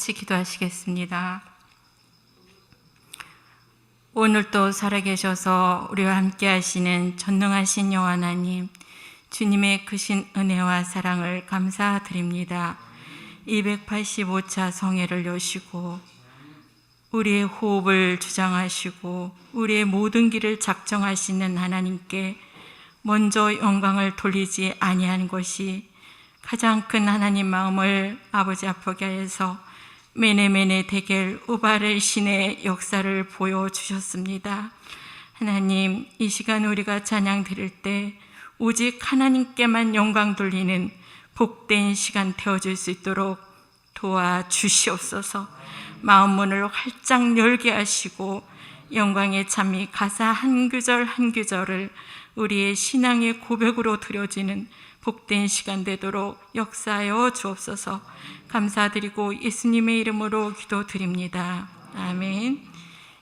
같이 기도하시겠습니다. 오늘도 살아계셔서 우리와 함께 하시는 전능하신 여호와 하나님, 주님의 크신 은혜와 사랑을 감사드립니다. 285차 성회를 여시고 우리의 호흡을 주장하시고 우리의 모든 길을 작정하시는 하나님께 먼저 영광을 돌리지 아니한 것이 가장 큰 하나님 마음을 아버지 앞에 하여서 메네메네 데겔 우바렐 신의 역사를 보여주셨습니다. 하나님, 이 시간 우리가 찬양 드릴 때 오직 하나님께만 영광 돌리는 복된 시간 되어줄 수 있도록 도와주시옵소서. 마음 문을 활짝 열게 하시고 영광의 찬미 가사 한 구절 한 구절을 우리의 신앙의 고백으로 드려지는 복된 시간 되도록 역사하여 주옵소서. 감사드리고 예수님의 이름으로 기도드립니다. 아멘.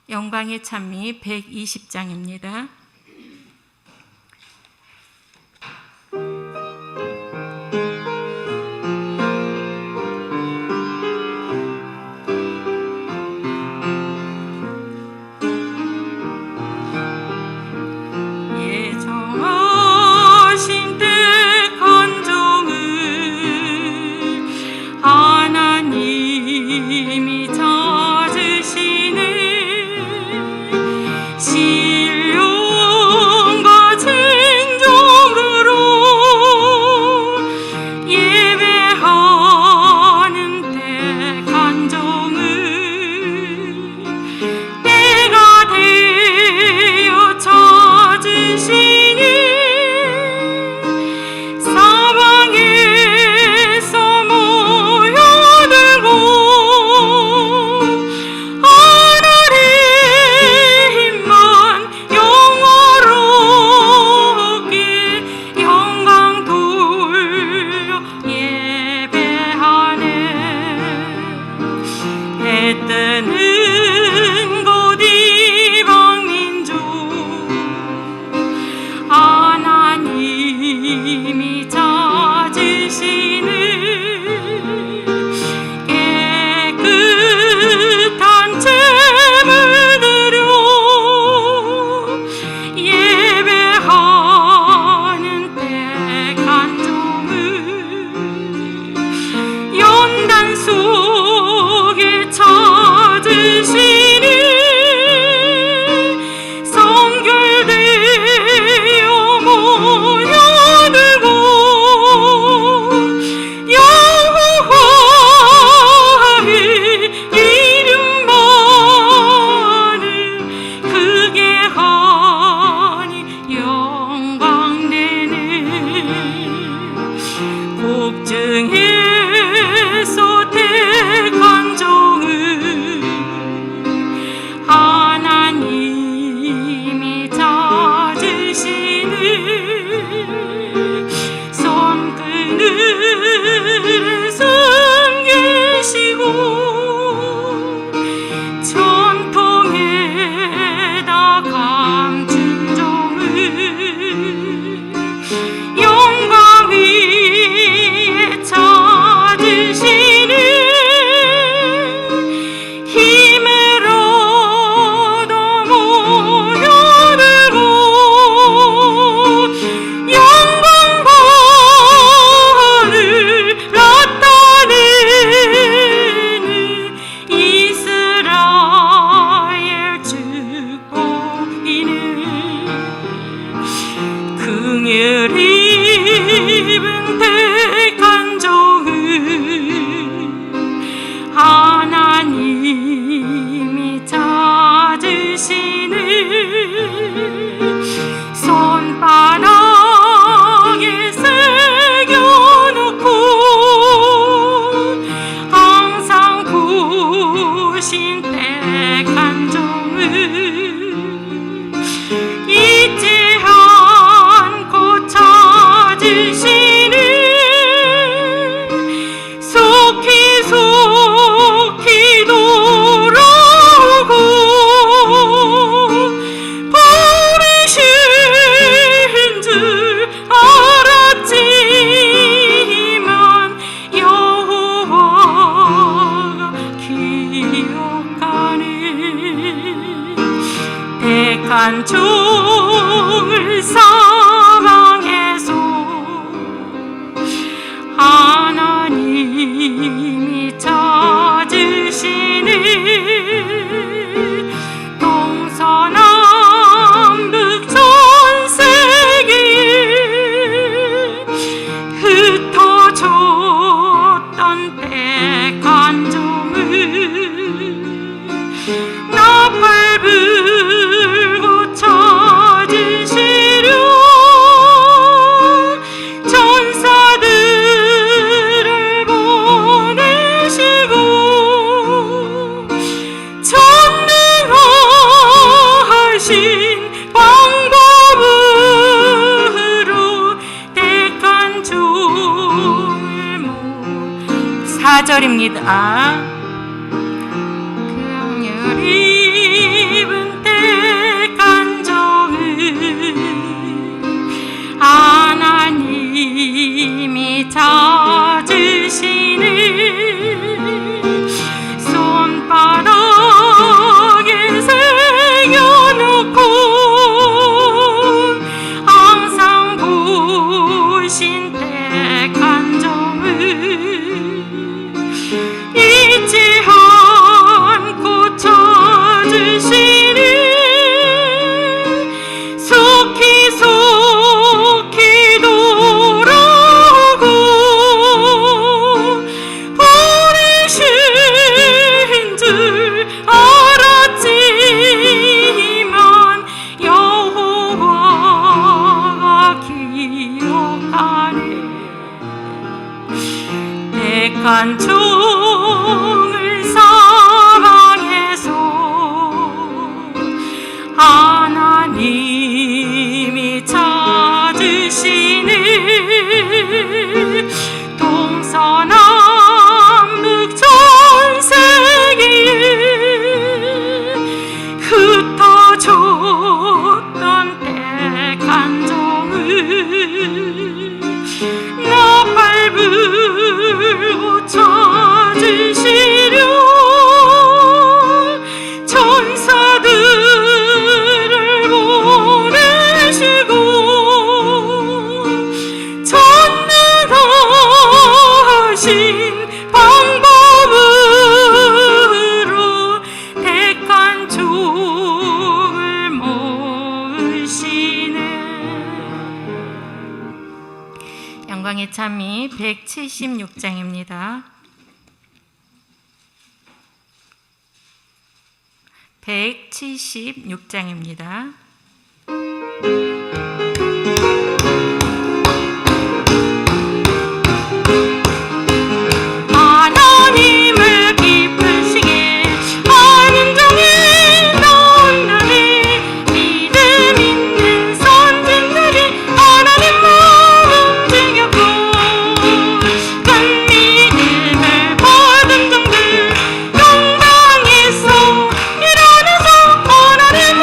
영광의 찬미 120장입니다. 택한 종을 사방에서 하나님이 찾으시는 동서남북 전 세계에 흩어졌던 택한 종을 나팔 불고 찾으시려 천사들을 보내시고 전능하신 방법으로 택한 종을 4절입니다. 입은 택한 종을 하나님이 찾으시는 손바닥에 새겨놓고 항상 보신 택한 종을 잊지 않고 찾으시니 속히 돌아오고 버리신 줄 알았지만 여호와가 기억하네. 택한 종을 사방에서 하나님이 찾으시는 동서남북 전 세계에 흩어졌던 택한 종을 나팔 불고 찾으시려 천사들을 보내시고 전능하신 방법으로 택한 종을 모으시네. 영광의 찬미 176장입니다. 176장입니다. 하나님을 기쁘시게 하는 종이 나온다네. 믿음 있는 선진들이 하나님만 움직였고 큰 믿음을 받은 종들 영광에서 일어나서 하나님을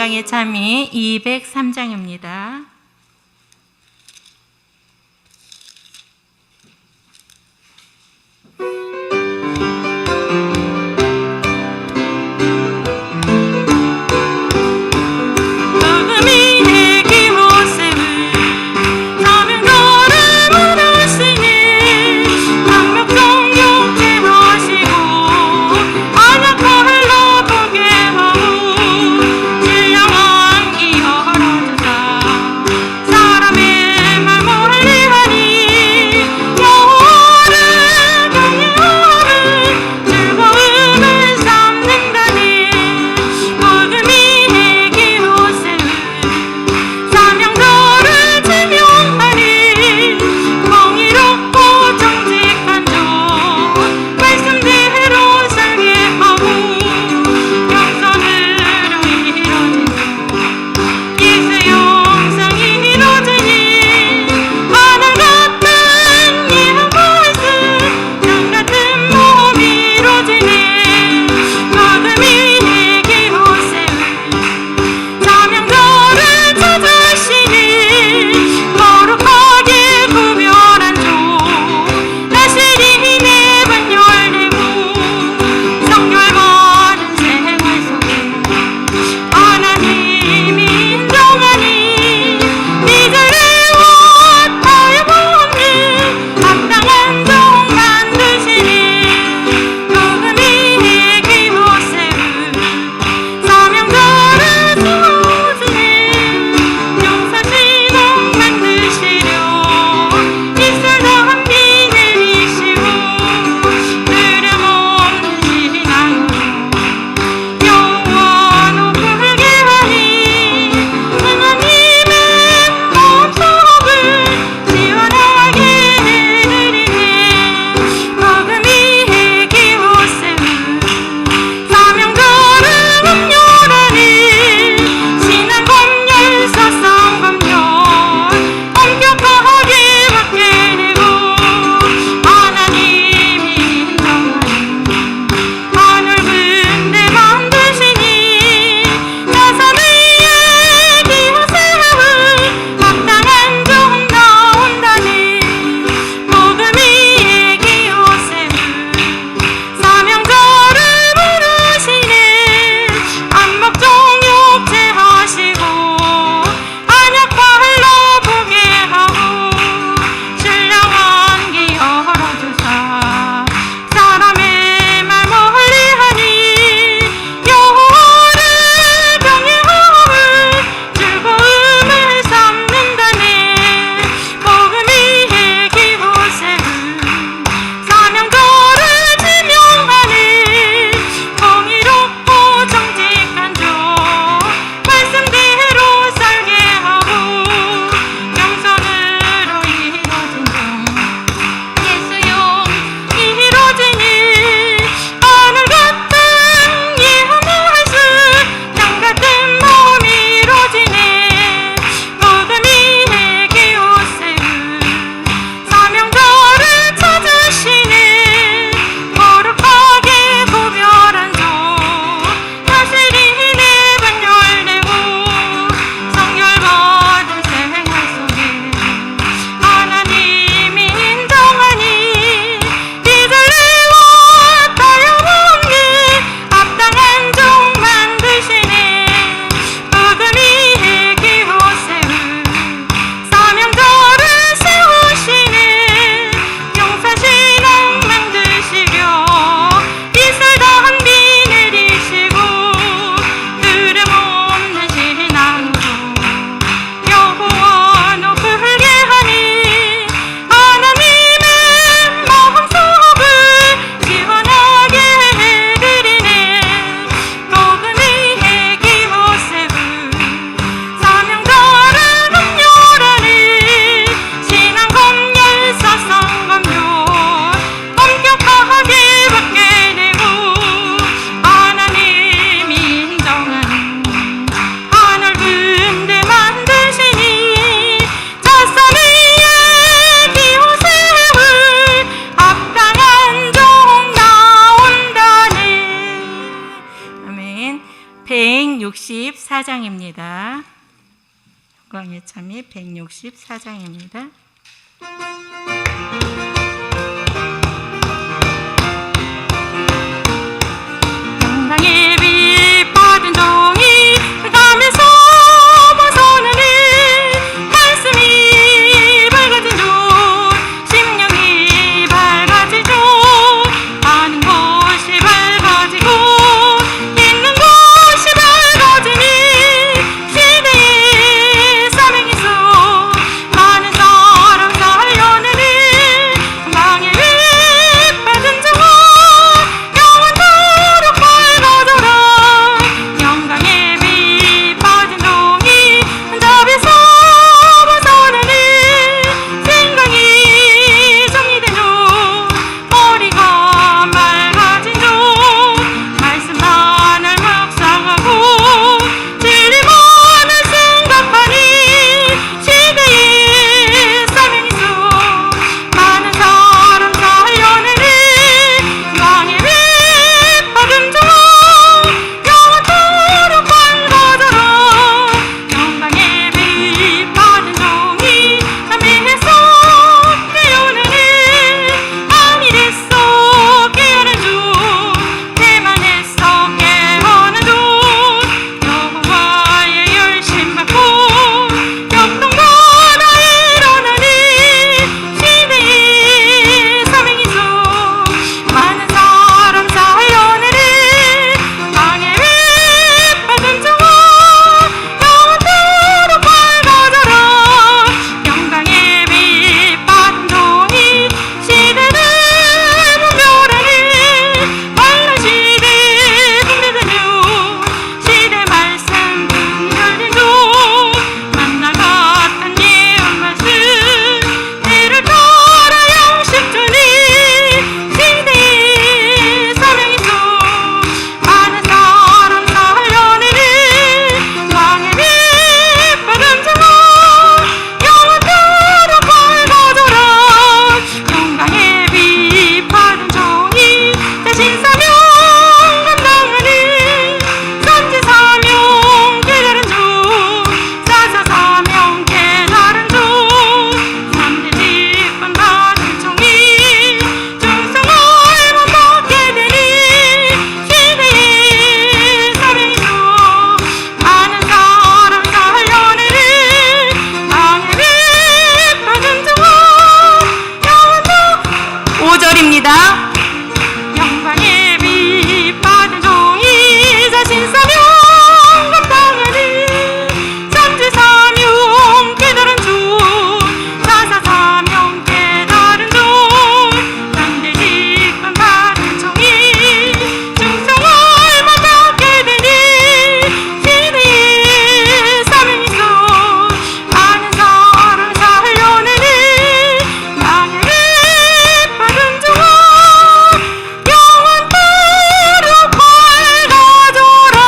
신앙의 참이 203장입니다. 164장입니다. 영광의 참이 164장입니다. 영광의 빛 받은 종이 감에서 벗어나는 가슴이 밝아진 종, 심령이 밝아진 종, 아는 곳이 밝아지고 있는 곳이 밝아지니 시대의 사명에서 많은 사람 살려내는 영광의 빛 받은 종, 영원토록 밝아져라. 영광의 빛 받은 종이 잡에서 벗어나는 생각이 정리된 종, 머리가 맑아진 종, 말씀만을 묵상하고 진리만을 생각하니 시대의 사명에서 많은 사람 살려내는 영광의 빛 받은 종, 영원토록 밝아져라. 영광의 빛 받은 종이 잠에서 깨어나는 안일에서 깨어난 종, 대만에서 깨어난 종, 여호와의 열심 받고 격동마다 일어나는 시대의 사명에서 많은 사람 살려내는 영광의 빛 받은 종, 영원토록 밝아져라. 영광의 빛 받은 종이 시대를 분별하는 환란 시대 분별된 종, 시대 말씀 분별된 종, 만나 같은 예언 말씀 이를 따라 양식 주니 시대의 사명에서 많은 사람 살려내는 영광의 빛 받은 종, 영원토록 밝아져라. 영광의 빛 받은 종이 자신 사명 감당하는 선지 사명 깨달은 종, 사사 사명 깨달은 종, 삼대 직분 받은 종이 충성을만 받게 되니 시대의 사명에서 많은 사람 살려내는 영광의 빛 받은 종, 영원토록 5절입니다. 영광의 빛 받은 종이 자신 사명 감당하는 선지 사명 깨달은 종, 사사 사명 깨달은 종, 삼대 직분 받은 종이 충성을만 받게 되니 시대의 사명에서 많은 사람 살려내는 영광의 빛 받은 종, 영원토록 밝아져라.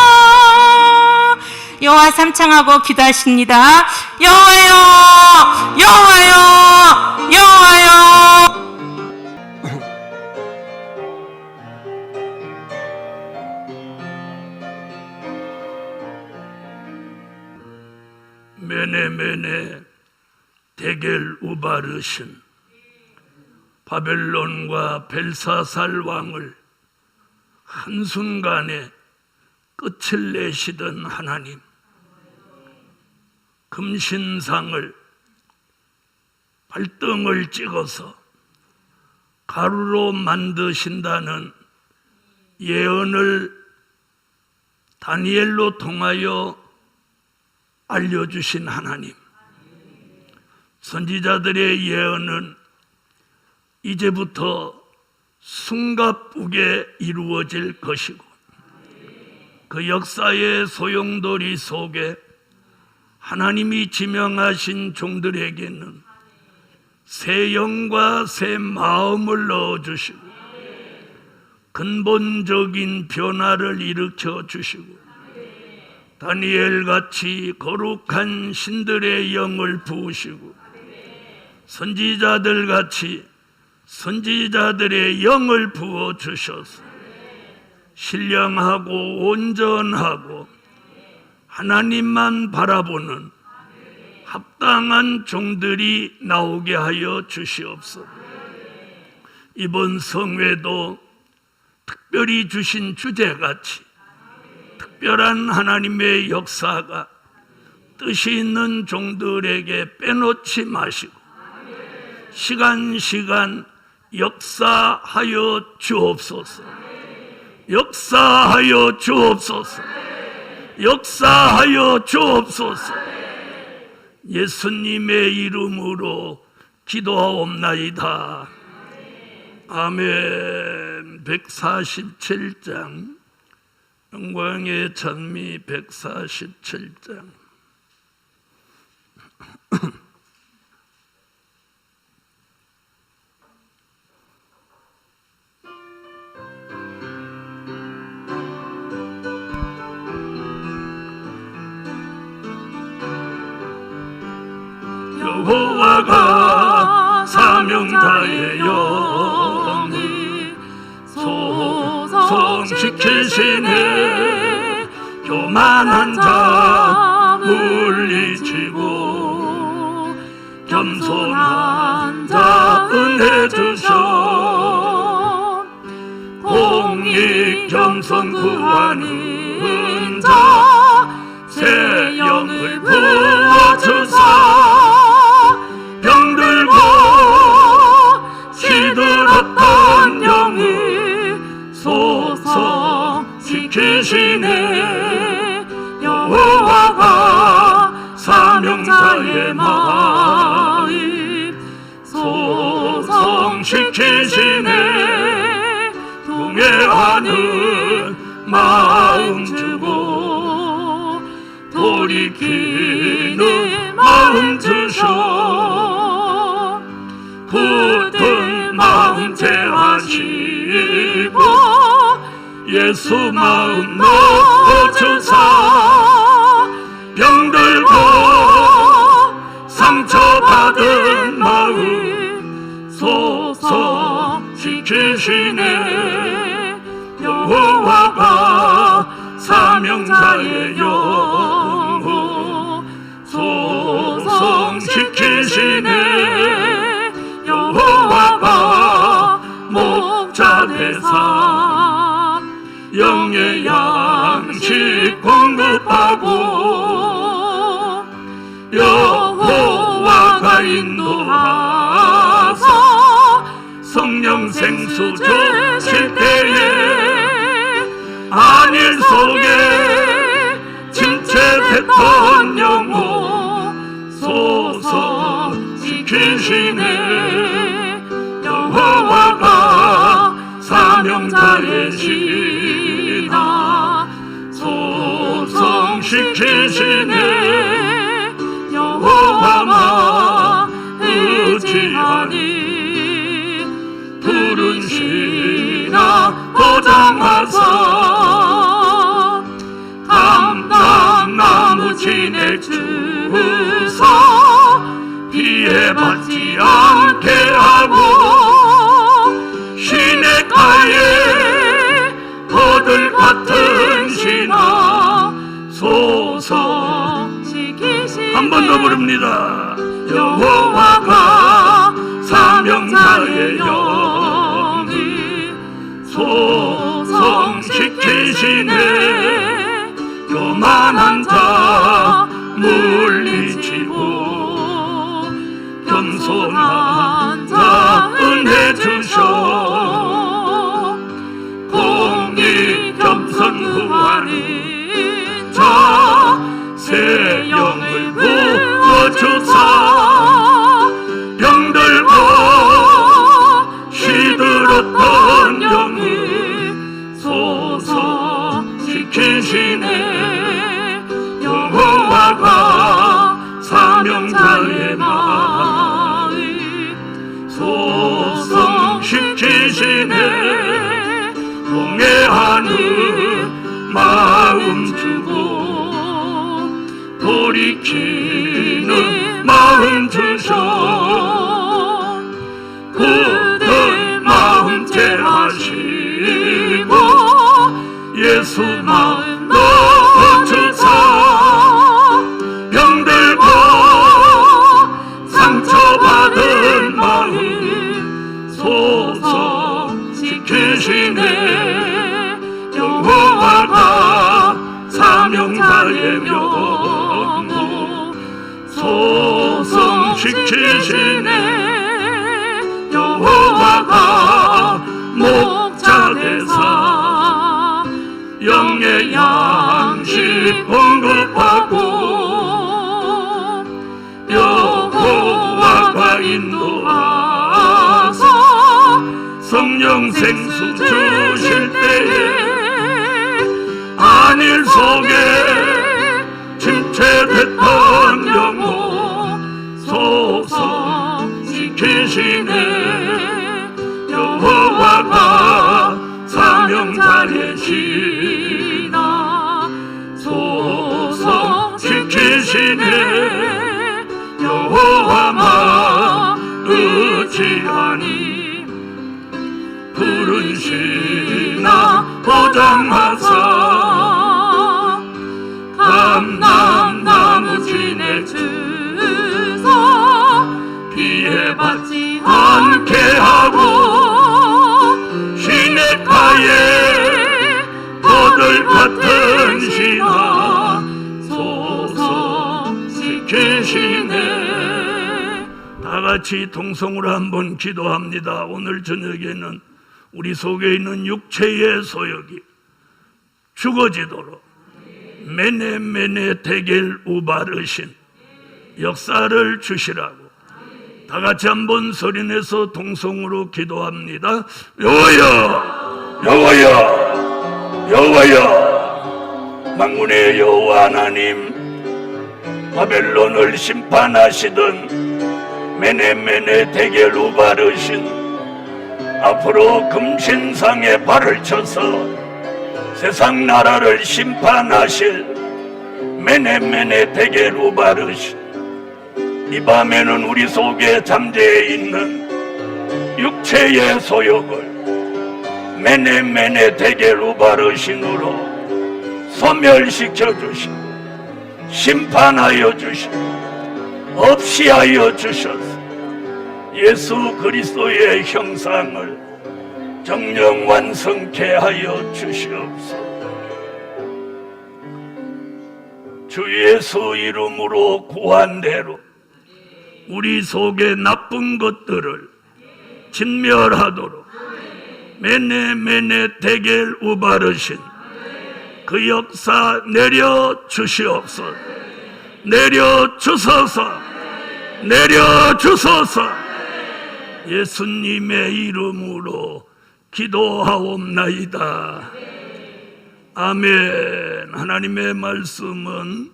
여호와 삼창하고 기도하십니다. 여호와여, 여호와여, 여호와여. 메네 데겔 우바르신 바벨론과 벨사살 왕을 한순간에 끝을 내시던 하나님, 금신상을 발등을 찍어서 가루로 만드신다는 예언을 다니엘로 통하여 알려주신 하나님, 선지자들의 예언은 이제부터 숨가쁘게 이루어질 것이고, 그 역사의 소용돌이 속에 하나님이 지명하신 종들에게는 새 영과 새 마음을 넣어주시고 근본적인 변화를 일으켜 주시고, 다니엘같이 거룩한 신들의 영을 부으시고, 선지자들같이 선지자들의 영을 부어주셔서 신령하고 온전하고 하나님만 바라보는 합당한 종들이 나오게 하여 주시옵소서. 이번 성회도 특별히 주신 주제같이 특별한 하나님의 역사가 뜻이 있는 종들에게 빼놓지 마시고 시간 역사하여 주옵소서. 역사하여 주옵소서. 역사하여 주옵소서. 예수님의 이름으로 기도하옵나이다. 아멘. 147장 영광의 찬미 147장. 여호와가 사명자의 영이 소송시키시네. 교만한 자 물리치고 겸손한 자 은혜 주셔. 공의 겸손 구하는 자 새 영을 부어주사. 병들고 시들었던 영을 소성시키시네. 여호와가 사명자의 마음 소성시키시네. 동해하는 마음 주고 돌이키는 마음 주셔. 굳은 마음 제하시고 예수 마음 넣어주사. 병들고 상처받은 마음 소성시키시네. 여호와가 사명자의 영혼 소성시키시네. 여호와가 목자 되사 영의 양식 공급하고 여호와가 인도하사 성령 생수 주실 때에 안일 속에 침체됐던 영혼 소성시키시네. 여호와가 사명자의 시다 소성시키시네. 여호와만 의지하니 푸른 시나 보장하사. 감당나무 진액 주사 피해받지 않게 하고 시냇가에 버들 같은 신아 소성시키시네. 한 번 더 부릅니다. 여호와가 사명자의 영이 소성시키시네. 교만한 자 물리치고 겸손한 자 은혜 주셔. 공의 겸손 구하는 자 새 영을 부어주사. 병들고 시들었던 영을 소성시키시네. 여호와가 사명자의 마음 소성시키시네. 동해하는 마음 주고 돌이키는 마음 주셔. 굳은 마음 제하시고 사명자의 명호 소성시키시네. 여호와가 목자되사 영의 양식 공급하고 여호와가 인도하사 성령 생수 주실 때에 안일 속에 침체됐던 영혼 소성시키시네. 여호와가 사명자의 신아 소성시키시네. 여호와만 의지하니 푸른 신아 보장하사 감람나무 진에 주소 피해 받지 않게 하고 시냇가에 거들 같은 신아 소성시키시네. 다같이 통성으로 한번 기도합니다. 오늘 저녁에는 우리 속에 있는 육체의 소욕이 죽어지도록 메네 데겔 우바르신 역사를 주시라고 다같이 한번 소리내서 통성으로 기도합니다. 여호와여 여호와여 여호와여 만군의 여호와 하나님, 바벨론을 심판하시던 메네 데겔 우바르신 앞으로 금신상에 발을 쳐서 세상 나라를 심판하실 메네 데겔 우바르신 이 밤에는 우리 속에 잠재해 있는 육체의 소욕을 메네 데겔 우바르신으로 소멸시켜 주시고 심판하여 주시고 없이 하여 주셔서 예수 그리스도의 형상을 정령 완성케 하여 주시옵소서. 주 예수 이름으로 구한 대로 우리 속의 나쁜 것들을 진멸하도록 메네 데겔 우바르신 그 역사 내려 주시옵소서. 내려 주소서. 내려 주소서. 예수님의 이름으로 기도하옵나이다. 아멘. 하나님의 말씀은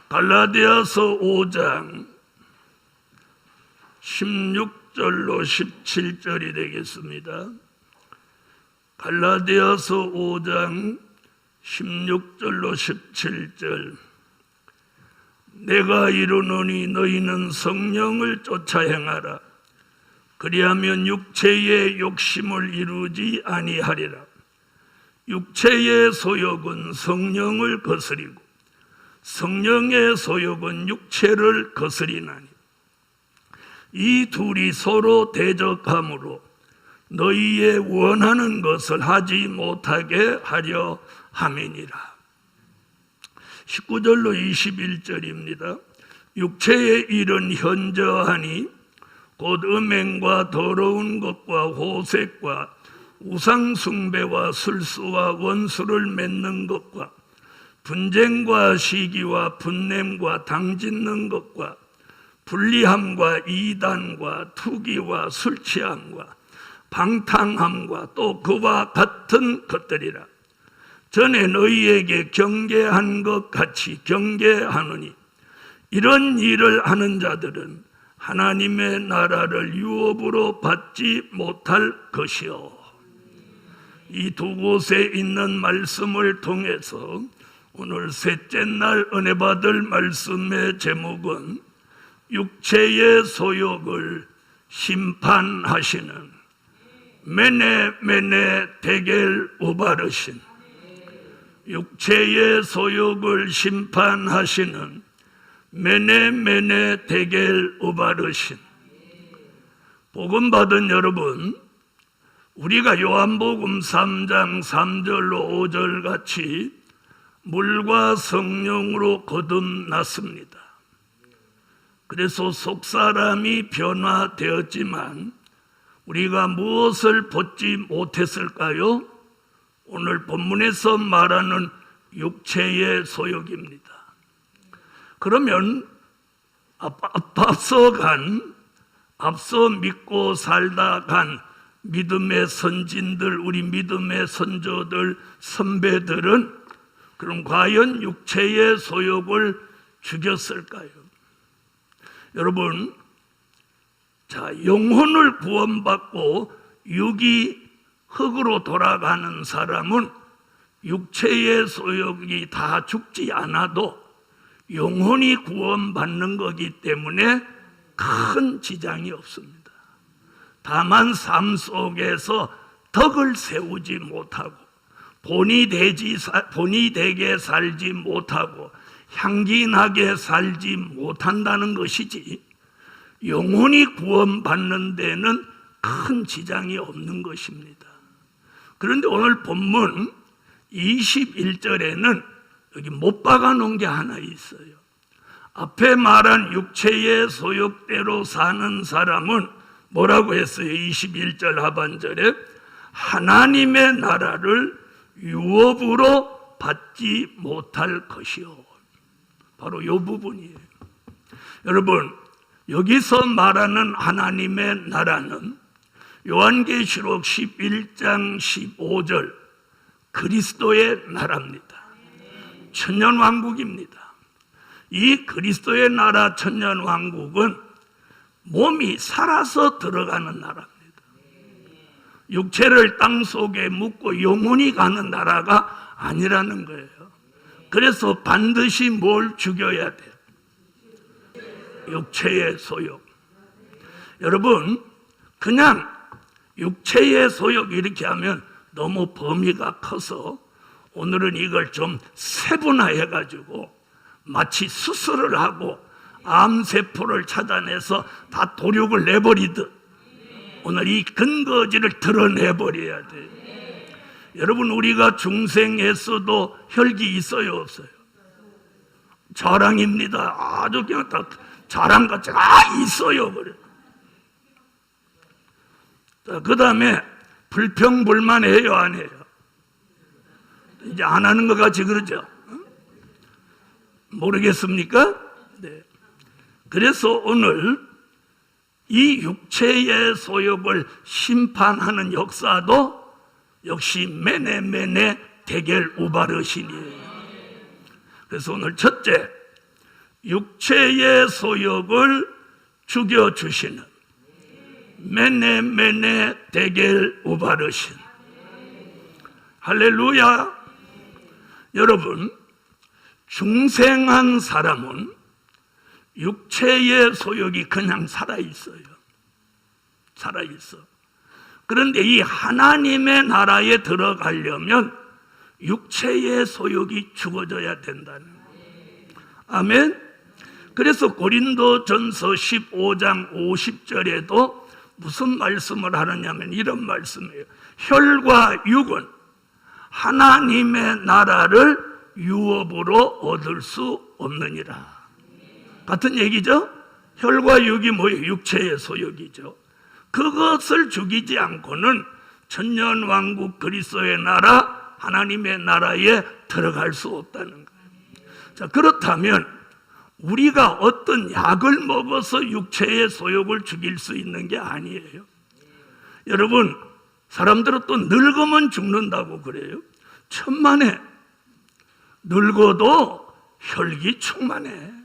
갈라디아서 5장 16절로 17절이 되겠습니다. 갈라디아서 5장 16절로 17절. 내가 이르노니 너희는 성령을 쫓아 행하라. 그리하면 육체의 욕심을 이루지 아니하리라. 육체의 소욕은 성령을 거스리고 성령의 소욕은 육체를 거스리나니 이 둘이 서로 대적하므로 너희의 원하는 것을 하지 못하게 하려 함이니라. 19절로 21절입니다. 육체의 일은 현저하니 곧 음행과 더러운 것과 호색과 우상숭배와 술수와 원수를 맺는 것과 분쟁과 시기와 분냄과 당짓는 것과 불리함과 이단과 투기와 술취함과 방탕함과 또 그와 같은 것들이라. 전에 너희에게 경계한 것 같이 경계하노니 이런 일을 하는 자들은 하나님의 나라를 유업으로 받지 못할 것이요. 이 두 곳에 있는 말씀을 통해서 오늘 셋째 날 은혜 받을 말씀의 제목은 육체의 소욕을 심판하시는 메네 데겔 우바르신, 육체의 소욕을 심판하시는 메네 데겔 우바르신. 복음 받은 여러분, 우리가 요한복음 3장 3절로 5절 같이 물과 성령으로 거듭났습니다. 그래서 속사람이 변화되었지만 우리가 무엇을 벗지 못했을까요? 오늘 본문에서 말하는 육체의 소욕입니다. 그러면 앞서 믿고 살다 간 믿음의 선진들, 우리 믿음의 선조들, 선배들은 그럼 과연 육체의 소욕을 죽였을까요? 여러분, 자, 영혼을 구원받고 육이 흙으로 돌아가는 사람은 육체의 소욕이 다 죽지 않아도 영혼이 구원받는 거기 때문에 큰 지장이 없습니다. 다만 삶 속에서 덕을 세우지 못하고 본이 되게 살지 못하고 향기나게 살지 못한다는 것이지 영혼이 구원받는 데는 큰 지장이 없는 것입니다. 그런데 오늘 본문 21절에는 여기 못 박아 놓은 게 하나 있어요. 앞에 말한 육체의 소욕대로 사는 사람은 뭐라고 했어요? 21절 하반절에 하나님의 나라를 유업으로 받지 못할 것이요. 바로 이 부분이에요. 여러분, 여기서 말하는 하나님의 나라는 요한계시록 11장 15절 그리스도의 나라입니다. 천년왕국입니다. 이 그리스도의 나라 천년왕국은 몸이 살아서 들어가는 나라입니다. 육체를 땅 속에 묻고 영혼이 가는 나라가 아니라는 거예요. 그래서 반드시 뭘 죽여야 돼요? 육체의 소욕. 여러분, 그냥 육체의 소욕 이렇게 하면 너무 범위가 커서 오늘은 이걸 좀 세분화해 가지고 마치 수술을 하고 암세포를 찾아내서 다 도륙을 내버리듯 오늘 이 근거지를 드러내버려야 돼요. 여러분, 우리가 중생에서도 혈기 있어요, 없어요? 자랑입니다. 아주 그냥 다 자랑같이 있어요. 그래. 자, 그 다음에 불평불만해요, 안 해요? 이제 안 하는 것 같이 그러죠? 모르겠습니까? 네. 그래서 오늘 이 육체의 소욕을 심판하는 역사도 역시 메네메네 데겔 우바르신이에요. 그래서 오늘 첫째, 육체의 소욕을 죽여주시는 메네메네 데겔 우바르신. 할렐루야. 여러분, 중생한 사람은 육체의 소욕이 그냥 살아있어요. 살아있어. 그런데 이 하나님의 나라에 들어가려면 육체의 소욕이 죽어져야 된다는 거예요. 아멘. 그래서 고린도전서 15장 50절에도 무슨 말씀을 하느냐면 이런 말씀이에요. 혈과 육은 하나님의 나라를 유업으로 얻을 수 없느니라. 같은 얘기죠? 혈과 육이 뭐예요? 육체의 소욕이죠. 그것을 죽이지 않고는 천년왕국 그리스도의 나라, 하나님의 나라에 들어갈 수 없다는 거예요. 자, 그렇다면 우리가 어떤 약을 먹어서 육체의 소욕을 죽일 수 있는 게 아니에요. 여러분, 사람들은 또 늙으면 죽는다고 그래요. 천만에 늙어도 혈기 충만해.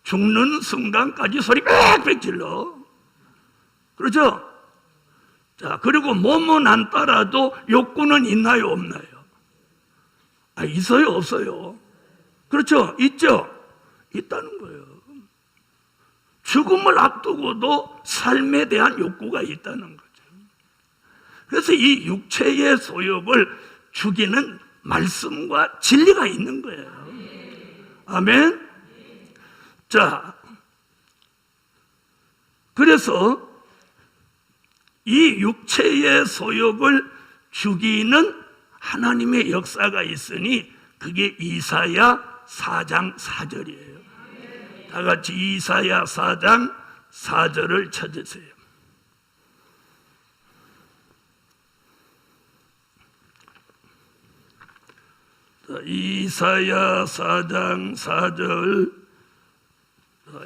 죽는 순간까지 소리 빽빽 질러. 그렇죠? 자, 그리고 몸은 안 따라도 욕구는 있나요, 없나요? 있어요, 없어요? 그렇죠? 있죠? 있다는 거예요. 죽음을 앞두고도 삶에 대한 욕구가 있다는 거죠. 그래서 이 육체의 소욕을 죽이는 말씀과 진리가 있는 거예요. 아멘? 자, 그래서 이 육체의 소욕을 죽이는 하나님의 역사가 있으니 그게 이사야 4장 4절이에요. 다 같이 이사야 4장 4절을 찾으세요. 이사야 4장 4절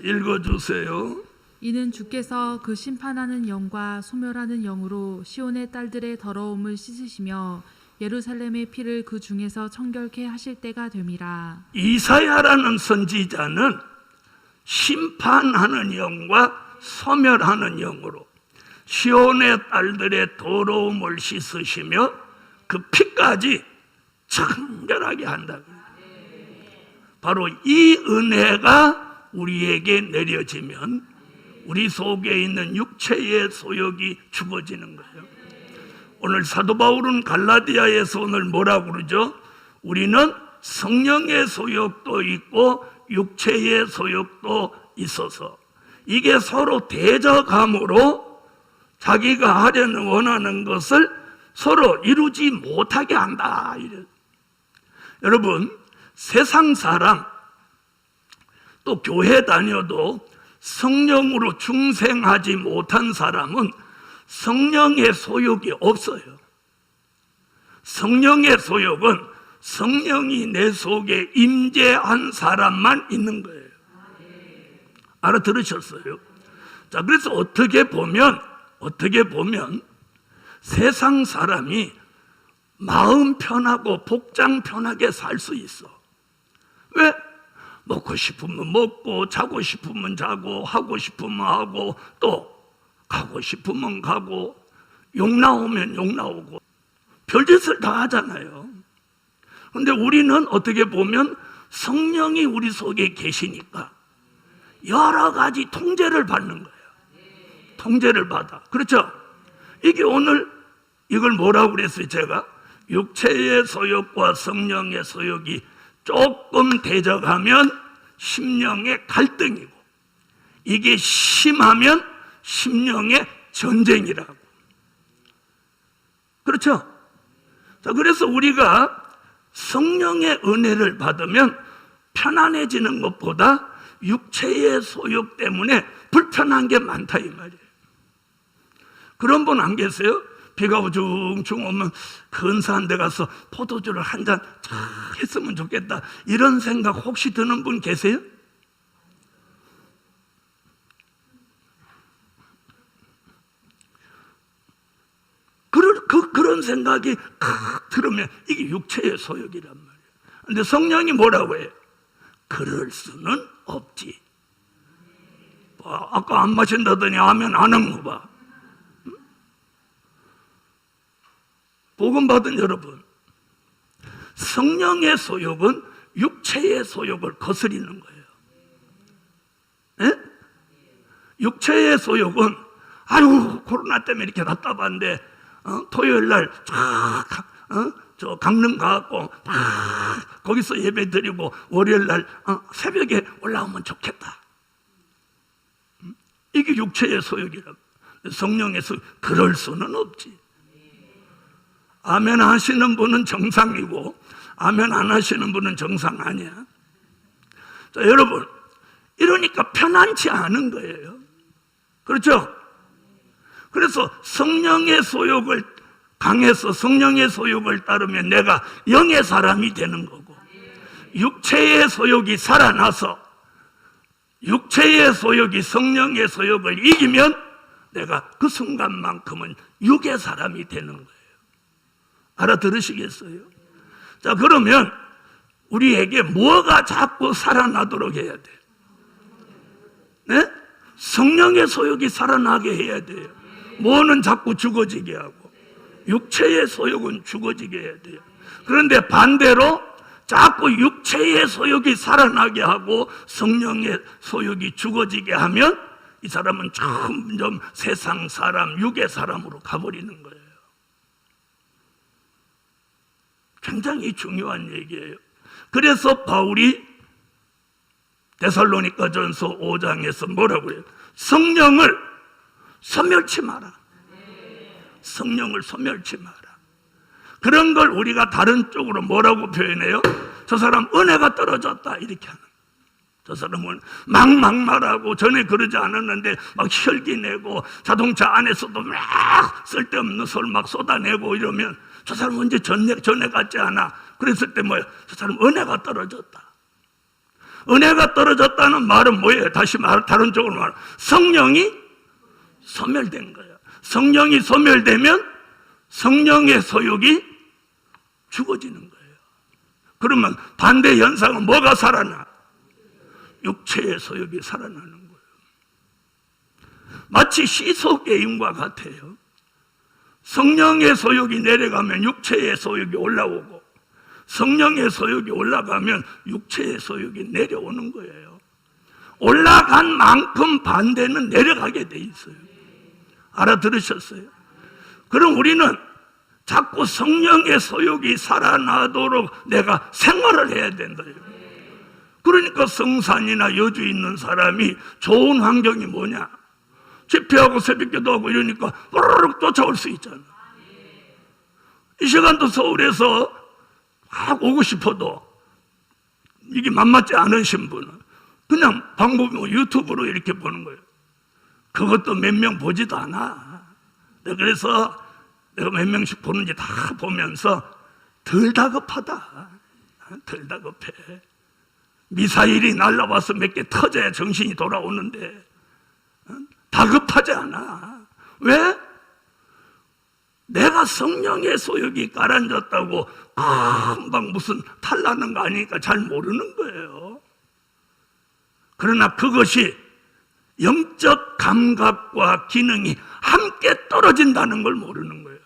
읽어주세요. 이는 주께서 그 심판하는 영과 소멸하는 영으로 시온의 딸들의 더러움을 씻으시며 예루살렘의 피를 그 중에서 청결케 하실 때가 됨이라. 이사야라는 선지자는 심판하는 영과 소멸하는 영으로 시온의 딸들의 더러움을 씻으시며 그 피까지 청결하게 한다. 바로 이 은혜가 우리에게 내려지면 우리 속에 있는 육체의 소욕이 죽어지는 거예요. 오늘 사도 바울은 갈라디아에서 오늘 뭐라고 그러죠? 우리는 성령의 소욕도 있고 육체의 소욕도 있어서 이게 서로 대적함으로 자기가 하려는 원하는 것을 서로 이루지 못하게 한다. 여러분, 세상 사람 또 교회 다녀도 성령으로 중생하지 못한 사람은 성령의 소욕이 없어요. 성령의 소욕은 성령이 내 속에 임재한 사람만 있는 거예요. 알아들으셨어요? 자, 그래서 어떻게 보면 세상 사람이 마음 편하고 복장 편하게 살 수 있어. 왜? 먹고 싶으면 먹고, 자고 싶으면 자고, 하고 싶으면 하고, 또 가고 싶으면 가고, 욕 나오면 욕 나오고, 별짓을 다 하잖아요. 근데 우리는 어떻게 보면 성령이 우리 속에 계시니까 여러 가지 통제를 받는 거예요. 통제를 받아. 그렇죠? 이게 오늘 이걸 뭐라고 그랬어요? 제가 육체의 소욕과 성령의 소욕이 조금 대적하면 심령의 갈등이고, 이게 심하면 심령의 전쟁이라고. 그렇죠? 자, 그래서 우리가 성령의 은혜를 받으면 편안해지는 것보다 육체의 소욕 때문에 불편한 게 많다 이 말이에요. 그런 분 안 계세요? 비가 우중충 오면 근사한 데 가서 포도주를 한 잔 쫙 했으면 좋겠다, 이런 생각 혹시 드는 분 계세요? 그런 생각이 들으면 이게 육체의 소욕이란 말이에요. 근데 성령이 뭐라고 해요? 그럴 수는 없지. 아까 안 마신다더니 아멘 안 한 거 봐. 복음 받은 여러분, 성령의 소욕은 육체의 소욕을 거스리는 거예요. 예? 육체의 소욕은 아유 코로나 때문에 이렇게 답답한데 토요일 날 저 강릉 가갖고 거기서 예배 드리고 월요일 날 새벽에 올라오면 좋겠다. 이게 육체의 소욕이라고. 성령의 소욕, 그럴 수는 없지. 아멘 하시는 분은 정상이고 아멘 안 하시는 분은 정상 아니야. 자, 여러분, 이러니까 편안치 않은 거예요. 그렇죠? 그래서 성령의 소욕을 강해서 성령의 소욕을 따르면 내가 영의 사람이 되는 거고, 육체의 소욕이 살아나서 육체의 소욕이 성령의 소욕을 이기면 내가 그 순간만큼은 육의 사람이 되는 거예요. 알아들으시겠어요? 자, 그러면 우리에게 뭐가 자꾸 살아나도록 해야 돼? 네? 성령의 소욕이 살아나게 해야 돼요. 뭐는 자꾸 죽어지게 하고 육체의 소욕은 죽어지게 해야 돼요. 그런데 반대로 자꾸 육체의 소욕이 살아나게 하고 성령의 소욕이 죽어지게 하면 이 사람은 점점 세상 사람, 육의 사람으로 가버리는 거예요. 굉장히 중요한 얘기예요. 그래서 바울이 데살로니가전서 5장에서 뭐라고 해요? 성령을 소멸치 마라. 성령을 소멸치 마라. 그런 걸 우리가 다른 쪽으로 뭐라고 표현해요? 저 사람 은혜가 떨어졌다 이렇게 하는 거예요. 저 사람은 막말하고 전에 그러지 않았는데 막 혈기 내고 자동차 안에서도 막 쓸데없는 소리 막 쏟아내고 이러면 저 사람 언제 전에 같지 않아. 그랬을 때 뭐예요? 저 사람 은혜가 떨어졌다. 은혜가 떨어졌다는 말은 뭐예요? 다시 다른 쪽으로 말하면 성령이 소멸된 거예요. 성령이 소멸되면 성령의 소욕이 죽어지는 거예요. 그러면 반대 현상은 뭐가 살아나? 육체의 소욕이 살아나는 거예요. 마치 시소게임과 같아요. 성령의 소욕이 내려가면 육체의 소욕이 올라오고 성령의 소욕이 올라가면 육체의 소욕이 내려오는 거예요. 올라간 만큼 반대는 내려가게 돼 있어요. 알아들으셨어요? 그럼 우리는 자꾸 성령의 소욕이 살아나도록 내가 생활을 해야 된다요. 그러니까 성산이나 여주 있는 사람이 좋은 환경이 뭐냐? 집회하고 새벽기도 하고 이러니까 으르륵 쫓아올 수 있잖아. 이 시간도 서울에서 막 오고 싶어도 이게 만만치 않으신 분은 그냥 방법이 유튜브로 이렇게 보는 거예요. 그것도 몇 명 보지도 않아. 그래서 내가 몇 명씩 보는지 다 보면서 덜 다급하다. 덜 다급해. 미사일이 날라와서 몇 개 터져야 정신이 돌아오는데 다급하지 않아. 왜? 내가 성령의 소욕이 가라앉았다고 금방 무슨 탈나는 거 아니니까 잘 모르는 거예요. 그러나 그것이 영적 감각과 기능이 함께 떨어진다는 걸 모르는 거예요.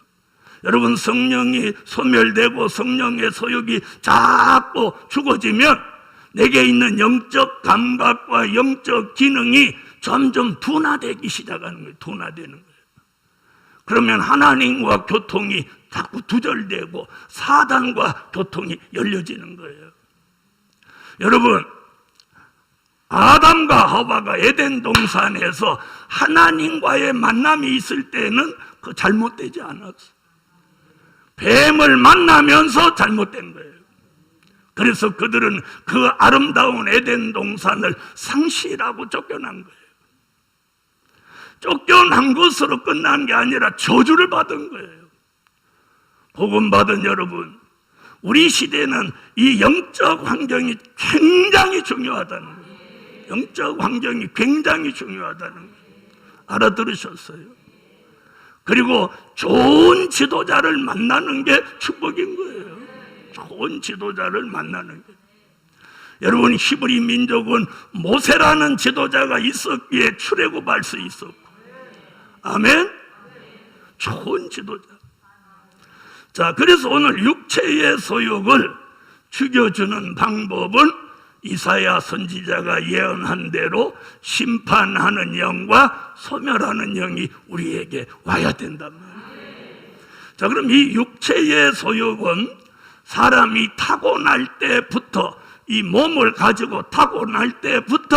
여러분, 성령이 소멸되고 성령의 소욕이 자꾸 죽어지면 내게 있는 영적 감각과 영적 기능이 점점 둔화되기 시작하는 거예요. 둔화되는 거예요. 그러면 하나님과 교통이 자꾸 두절되고 사단과 교통이 열려지는 거예요. 여러분, 아담과 하와가 에덴 동산에서 하나님과의 만남이 있을 때는 그 잘못되지 않았어. 뱀을 만나면서 잘못된 거예요. 그래서 그들은 그 아름다운 에덴 동산을 상실하고 쫓겨난 거예요. 쫓겨난 것으로 끝난 게 아니라 저주를 받은 거예요. 복음 받은 여러분, 우리 시대는 이 영적 환경이 굉장히 중요하다는 거예요. 영적 환경이 굉장히 중요하다는 거예요. 알아들으셨어요? 그리고 좋은 지도자를 만나는 게 축복인 거예요. 좋은 지도자를 만나는 게. 여러분, 히브리 민족은 모세라는 지도자가 있었기에 출애굽할 수 있었고, 아멘? 좋은 지도자. 자, 그래서 오늘 육체의 소욕을 죽여주는 방법은 이사야 선지자가 예언한 대로 심판하는 영과 소멸하는 영이 우리에게 와야 된단 말이에요. 자, 그럼 이 육체의 소욕은 사람이 타고날 때부터, 이 몸을 가지고 타고날 때부터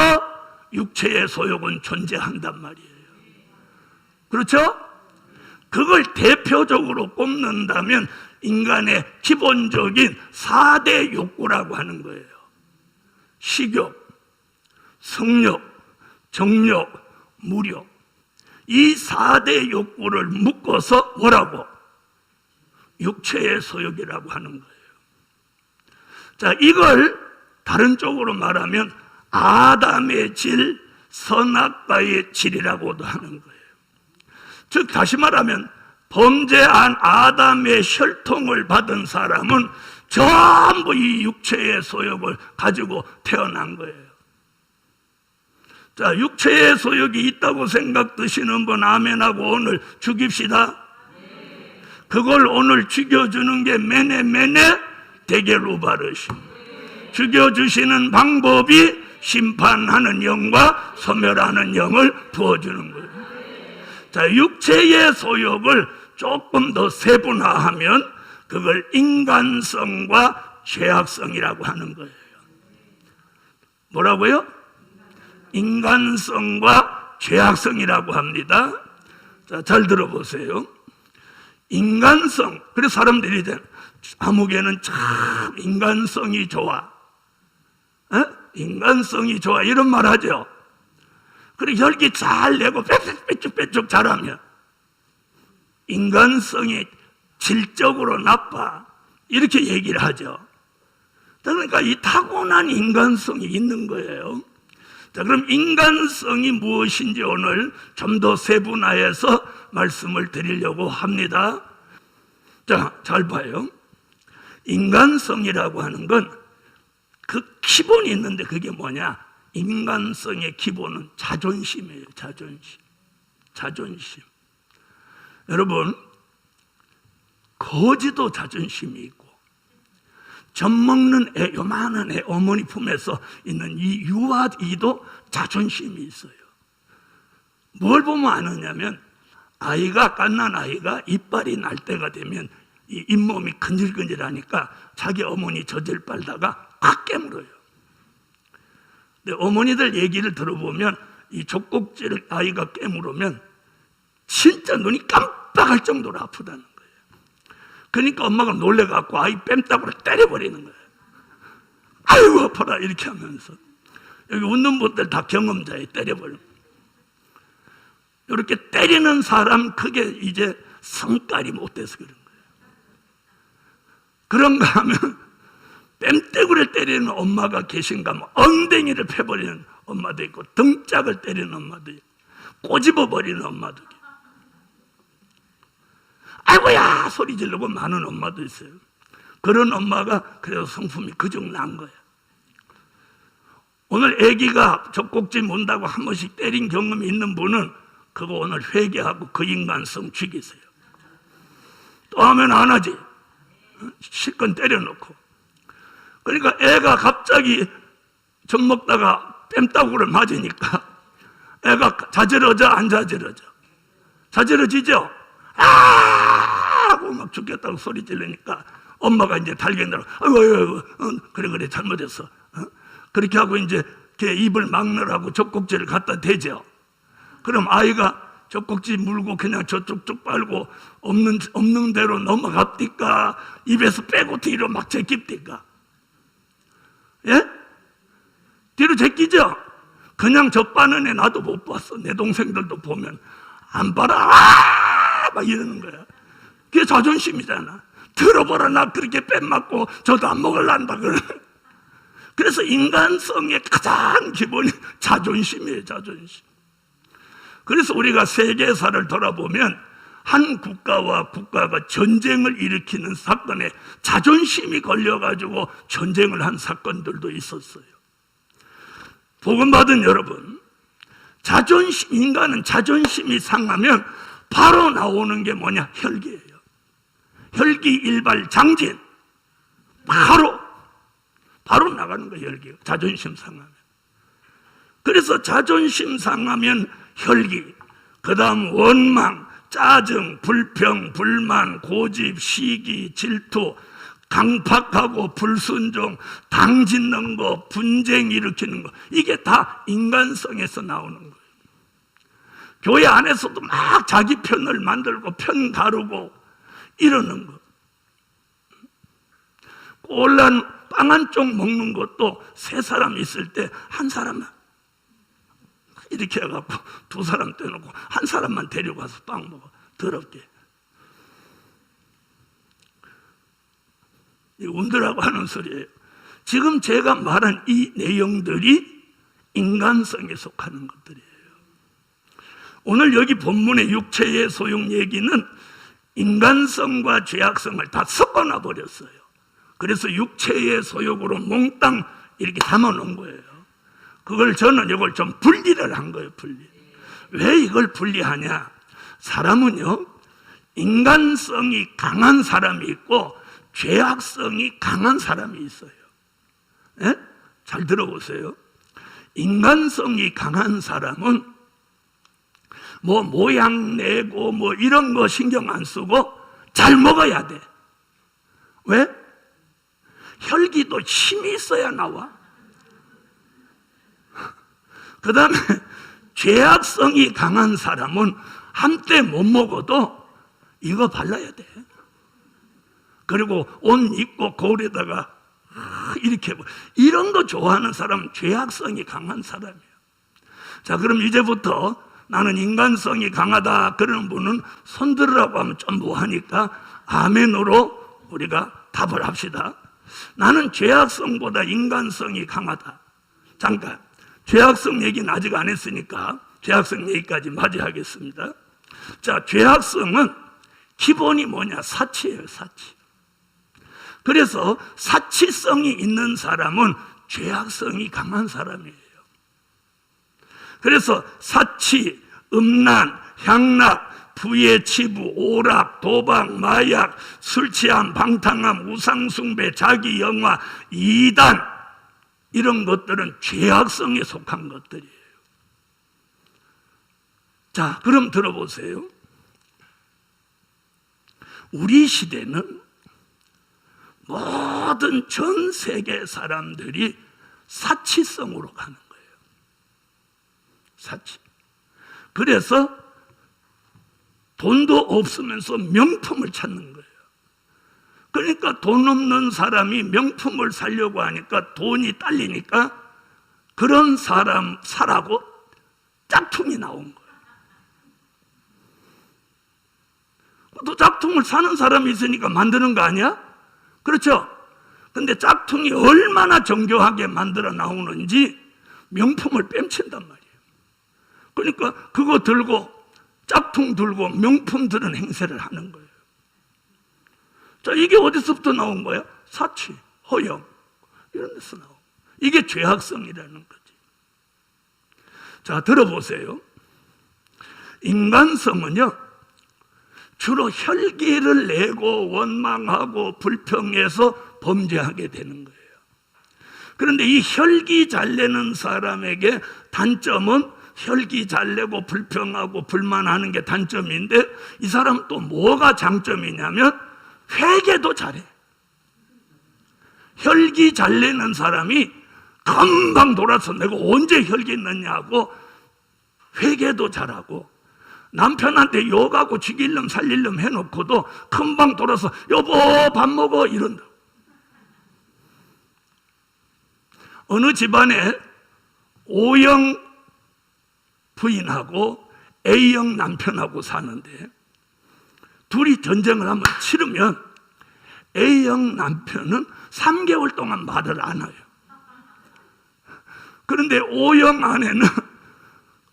육체의 소욕은 존재한단 말이에요. 그렇죠? 그걸 대표적으로 꼽는다면 인간의 기본적인 4대 욕구라고 하는 거예요. 식욕, 성욕, 정욕, 무욕. 이 4대 욕구를 묶어서 뭐라고? 육체의 소욕이라고 하는 거예요. 자, 이걸 다른 쪽으로 말하면 아담의 질, 선악과의 질이라고도 하는 거예요. 즉 다시 말하면 범죄한 아담의 혈통을 받은 사람은 전부 이 육체의 소욕을 가지고 태어난 거예요. 자, 육체의 소욕이 있다고 생각 드시는 분 아멘하고 오늘 죽입시다. 그걸 오늘 죽여주는 게 메네 데게루바르시. 죽여주시는 방법이 심판하는 영과 소멸하는 영을 부어주는 거예요. 자, 육체의 소욕을 조금 더 세분화하면 그걸 인간성과 죄악성이라고 하는 거예요. 뭐라고요? 인간성과 죄악성이라고 합니다. 자, 잘 들어보세요. 인간성. 그래서 사람들이 아무개는 참 인간성이 좋아. 인간성이 좋아. 이런 말 하죠. 그리고 혈기 잘 내고 빼쭉 잘하면 인간성이 질적으로 나빠. 이렇게 얘기를 하죠. 그러니까 이 타고난 인간성이 있는 거예요. 자, 그럼 인간성이 무엇인지 오늘 좀 더 세분화해서 말씀을 드리려고 합니다. 자, 잘 봐요. 인간성이라고 하는 건 그 기본이 있는데 그게 뭐냐? 인간성의 기본은 자존심이에요. 자존심. 여러분, 거지도 자존심이 있고 젖 먹는 애, 요만한 애 어머니 품에서 있는 이 유아이도 자존심이 있어요. 뭘 보면 아느냐면 깐난 아이가 이빨이 날 때가 되면 이 잇몸이 근질근질하니까 자기 어머니 젖을 빨다가 깨물어요. 근데 어머니들 얘기를 들어보면 이 젖꼭지를 아이가 깨물으면 진짜 눈이 깜빡할 정도로 아프다는 거예요. 그러니까 엄마가 놀래갖고 아이 뺨따구로 때려버리는 거예요. 아이고 아파라 이렇게 하면서. 여기 웃는 분들 다 경험자예요. 때려버리는. 이렇게 때리는 사람 그게 이제 성깔이 못돼서 그런 거예요. 그런가 하면 뺨때구를 때리는 엄마가 계신가 하면 엉덩이를 패버리는 엄마도 있고 등짝을 때리는 엄마도 있고 꼬집어버리는 엄마도 있고 아이고야 소리 지르고 많은 엄마도 있어요. 그런 엄마가 그래도 성품이 그중 난 거예요. 오늘 아기가 젖꼭지 문다고 한 번씩 때린 경험이 있는 분은 그거 오늘 회개하고 그 인간성 죽이세요. 또 하면 안 하지. 실컷 때려놓고. 그러니까 애가 갑자기 젖 먹다가 뺨따구를 맞으니까 애가 자지러져 안 자지러져? 자지러지죠? 하고 막 죽겠다고 소리 지르니까 엄마가 이제 달걀 아이고 그래 잘못했어. 그렇게 하고 이제 걔 입을 막느라고 젖꼭지를 갖다 대죠. 그럼 아이가 젖꼭지 물고 그냥 저쪽 쭉 빨고 없는 대로 넘어갑니까? 입에서 빼고 뒤로 막 제낍니까? 예? 뒤로 제끼죠? 그냥 저 빠는 애 나도 못 봤어. 내 동생들도 보면 안 봐라 막 이러는 거야. 그게 자존심이잖아. 들어보라 나 그렇게 뺨 맞고 저도 안 먹을란다 그래. 그래서 인간성의 가장 기본이 자존심이에요. 자존심. 그래서 우리가 세계사를 돌아보면 한 국가와 국가가 전쟁을 일으키는 사건에 자존심이 걸려가지고 전쟁을 한 사건들도 있었어요. 복음받은 여러분, 인간은 자존심이 상하면 바로 나오는 게 뭐냐? 혈기예요. 혈기일발장진. 바로 나가는 거예요. 혈기가. 자존심 상하면. 그래서 자존심 상하면 혈기, 그 다음 원망, 짜증, 불평, 불만, 고집, 시기, 질투, 강팍하고 불순종, 당짓는 거, 분쟁 일으키는 거, 이게 다 인간성에서 나오는 거예요. 교회 안에서도 막 자기 편을 만들고 편 가르고 이러는 거. 꼴란 빵 한 쪽 먹는 것도 세 사람 있을 때 한 사람만 이렇게 해갖고 두 사람 떼놓고 한 사람만 데리고 가서 빵 먹어. 더럽게. 이 운드라고 하는 소리예요. 지금 제가 말한 이 내용들이 인간성에 속하는 것들이에요. 오늘 여기 본문의 육체의 소욕 얘기는 인간성과 죄악성을 다 섞어놔 버렸어요. 그래서 육체의 소욕으로 몽땅 이렇게 담아놓은 거예요. 그걸 저는 이걸 좀 분리를 한 거예요. 왜 이걸 분리하냐? 사람은요, 인간성이 강한 사람이 있고 죄악성이 강한 사람이 있어요. 네? 잘 들어보세요. 인간성이 강한 사람은 뭐 모양 내고 뭐 이런 거 신경 안 쓰고 잘 먹어야 돼. 왜? 혈기도 힘이 있어야 나와. 그 다음에 죄악성이 강한 사람은 한때 못 먹어도 이거 발라야 돼. 그리고 옷 입고 거울에다가 이렇게 이런 거 좋아하는 사람은 죄악성이 강한 사람이에요. 자, 그럼 이제부터 나는 인간성이 강하다 그러는 분은 손 들으라고 하면 좀 뭐하니까 아멘으로 우리가 답을 합시다. 나는 죄악성보다 인간성이 강하다. 잠깐, 죄악성 얘기는 아직 안 했으니까 죄악성 얘기까지 맞이하겠습니다. 자, 죄악성은 기본이 뭐냐? 사치예요, 사치. 그래서 사치성이 있는 사람은 죄악성이 강한 사람이에요. 그래서 사치, 음란, 향락, 부의 치부, 오락, 도박, 마약, 술 취함, 방탕함, 우상숭배, 자기영화, 이단 이런 것들은 죄악성에 속한 것들이에요. 자, 그럼 들어보세요. 우리 시대는 모든 전 세계 사람들이 사치성으로 가는 거예요. 사치. 그래서 돈도 없으면서 명품을 찾는 거예요. 그러니까 돈 없는 사람이 명품을 사려고 하니까 돈이 딸리니까 그런 사람 사라고 짝퉁이 나온 거예요. 또 짝퉁을 사는 사람이 있으니까 만드는 거 아니야? 그렇죠? 근데 짝퉁이 얼마나 정교하게 만들어 나오는지 명품을 뺨친단 말이에요. 그러니까 그거 들고 짝퉁 들고 명품 드는 행세를 하는 거예요. 자, 이게 어디서부터 나온 거야? 사치, 허영 이런 데서 나온 거예요. 이게 죄악성이라는 거지. 자, 들어보세요. 인간성은요 주로 혈기를 내고 원망하고 불평해서 범죄하게 되는 거예요. 그런데 이 혈기 잘 내는 사람에게 단점은 혈기 잘 내고 불평하고 불만하는 게 단점인데 이 사람 또 뭐가 장점이냐면 회개도 잘해. 혈기 잘 내는 사람이 금방 돌아서 내가 언제 혈기 냈냐고 회개도 잘하고 남편한테 욕하고 죽일름 살릴름 해놓고도 금방 돌아서 여보 밥 먹어 이런다. 어느 집안에 O형 부인하고 A형 남편하고 사는데 둘이 전쟁을 한번 치르면 A형 남편은 3개월 동안 말을 안 해요. 그런데 O형 아내는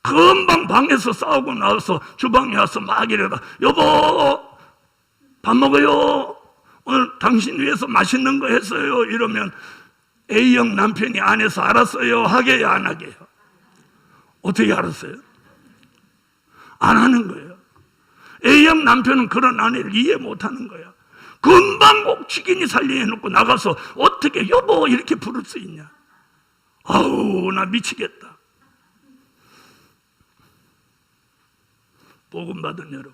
금방 방에서 싸우고 나와서 주방에 와서 막 이러다 여보 밥 먹어요. 오늘 당신 위해서 맛있는 거 했어요. 이러면 A형 남편이 안에서 알았어요 하게요 안 하게요? 어떻게 알았어요? 안 하는 거예요. A형 남편은 그런 아내를 이해 못하는 거야. 금방 꼭 죽이니 살리니 해놓고 나가서 어떻게 여보 이렇게 부를 수 있냐. 아우 나 미치겠다. 복음 받은 여러분,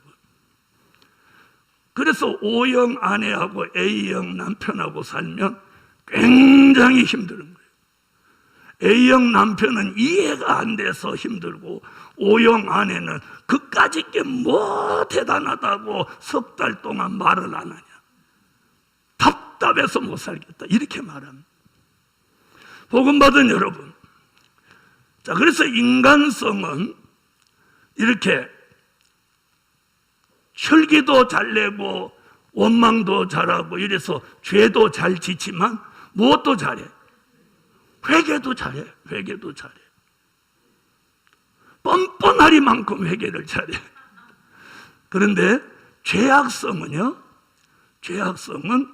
그래서 O형 아내하고 A형 남편하고 살면 굉장히 힘든 거예요. A형 남편은 이해가 안 돼서 힘들고 O형 아내는 그까짓 게 뭐 대단하다고 석 달 동안 말을 안 하냐. 답답해서 못 살겠다 이렇게 말합니다. 복음 받은 여러분, 자, 그래서 인간성은 이렇게 혈기도 잘 내고 원망도 잘하고 이래서 죄도 잘 짓지만 무엇도 잘해? 회개도 잘해. 회개도 잘해. 뻔뻔하리만큼 회개를 잘해. 그런데 죄악성은요, 죄악성은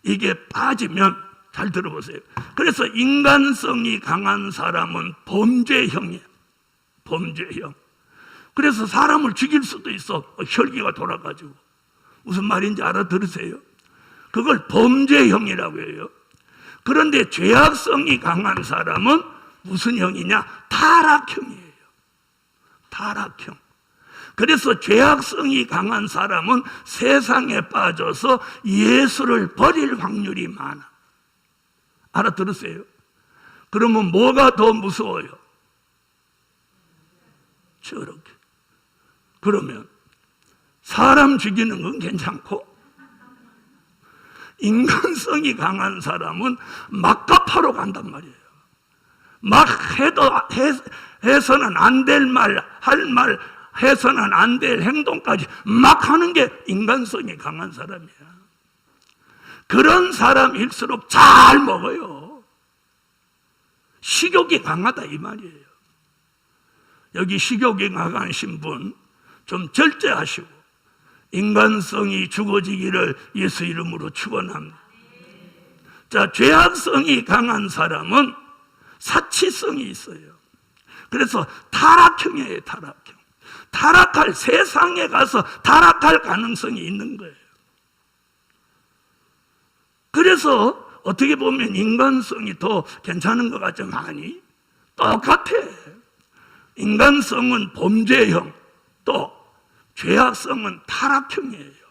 이게 빠지면, 잘 들어보세요. 그래서 인간성이 강한 사람은 범죄형이에요. 범죄형. 그래서 사람을 죽일 수도 있어. 혈기가 돌아가지고. 무슨 말인지 알아들으세요? 그걸 범죄형이라고 해요. 그런데 죄악성이 강한 사람은 무슨 형이냐? 타락형이에요. 타락형. 그래서 죄악성이 강한 사람은 세상에 빠져서 예수를 버릴 확률이 많아. 알아들으세요? 그러면 뭐가 더 무서워요? 저렇게. 그러면 사람 죽이는 건 괜찮고, 인간성이 강한 사람은 막갑하러 간단 말이에요. 막 해서는 안 될 말, 할 말, 해서는 안 될 행동까지 막 하는 게 인간성이 강한 사람이야. 그런 사람일수록 잘 먹어요. 식욕이 강하다 이 말이에요. 여기 식욕이 강하신 분 좀 절제하시고 인간성이 죽어지기를 예수 이름으로 축원합니다. 자, 죄악성이 강한 사람은 사치성이 있어요. 그래서 타락형이에요, 타락형. 타락할, 세상에 가서 타락할 가능성이 있는 거예요. 그래서 어떻게 보면 인간성이 더 괜찮은 것 같지만 아니, 똑같아. 인간성은 범죄형, 또 죄악성은 타락형이에요.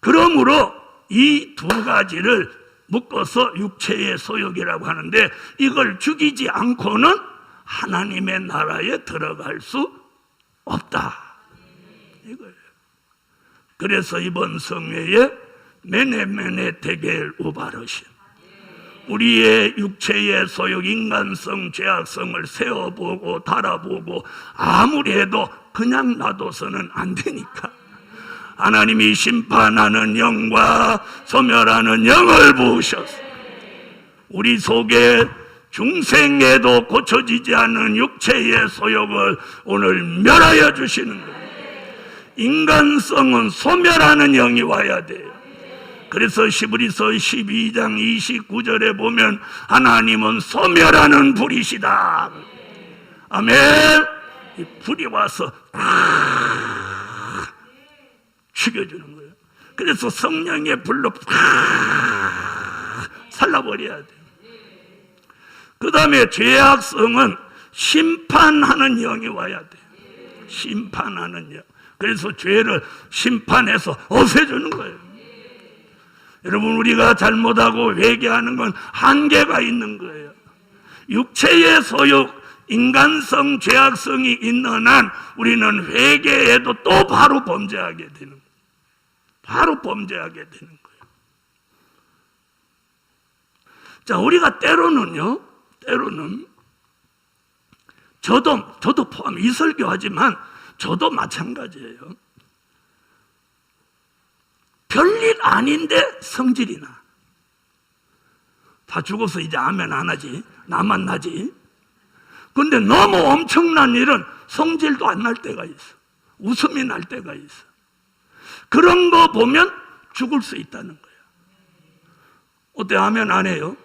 그러므로 이 두 가지를 묶어서 육체의 소욕이라고 하는데, 이걸 죽이지 않고는 하나님의 나라에 들어갈 수 없다 이거예요. 그래서 이번 성회에 메네메네 데겔 우바르신, 우리의 육체의 소욕, 인간성, 죄악성을 세어보고 달아보고 아무리 해도 그냥 놔둬서는 안 되니까 하나님이 심판하는 영과 소멸하는 영을 부으셔서 우리 속에 중생에도 고쳐지지 않는 육체의 소욕을 오늘 멸하여 주시는 거예요. 인간성은 소멸하는 영이 와야 돼요. 그래서 시브리서 12장 29절에 보면 하나님은 소멸하는 불이시다. 아멘. 이 불이 와서 죽여주는 거예요. 그래서 성령의 불로 살라버려야 돼요. 그 다음에 죄악성은 심판하는 영이 와야 돼요. 심판하는 영. 그래서 죄를 심판해서 없애주는 거예요. 여러분, 우리가 잘못하고 회개하는 건 한계가 있는 거예요. 육체의 소욕, 인간성, 죄악성이 있는 한 우리는 회개해도 또 바로 범죄하게 되는 거예요. 바로 범죄하게 되는 거예요. 자, 우리가 때로는 저도 포함, 이 설교하지만 저도 마찬가지예요. 별일 아닌데 성질이 나. 다 죽어서 이제 아멘 안 하지. 나만 나지. 근데 너무 엄청난 일은 성질도 안 날 때가 있어. 웃음이 날 때가 있어. 그런 거 보면 죽을 수 있다는 거야. 어때? 아멘 안 해요?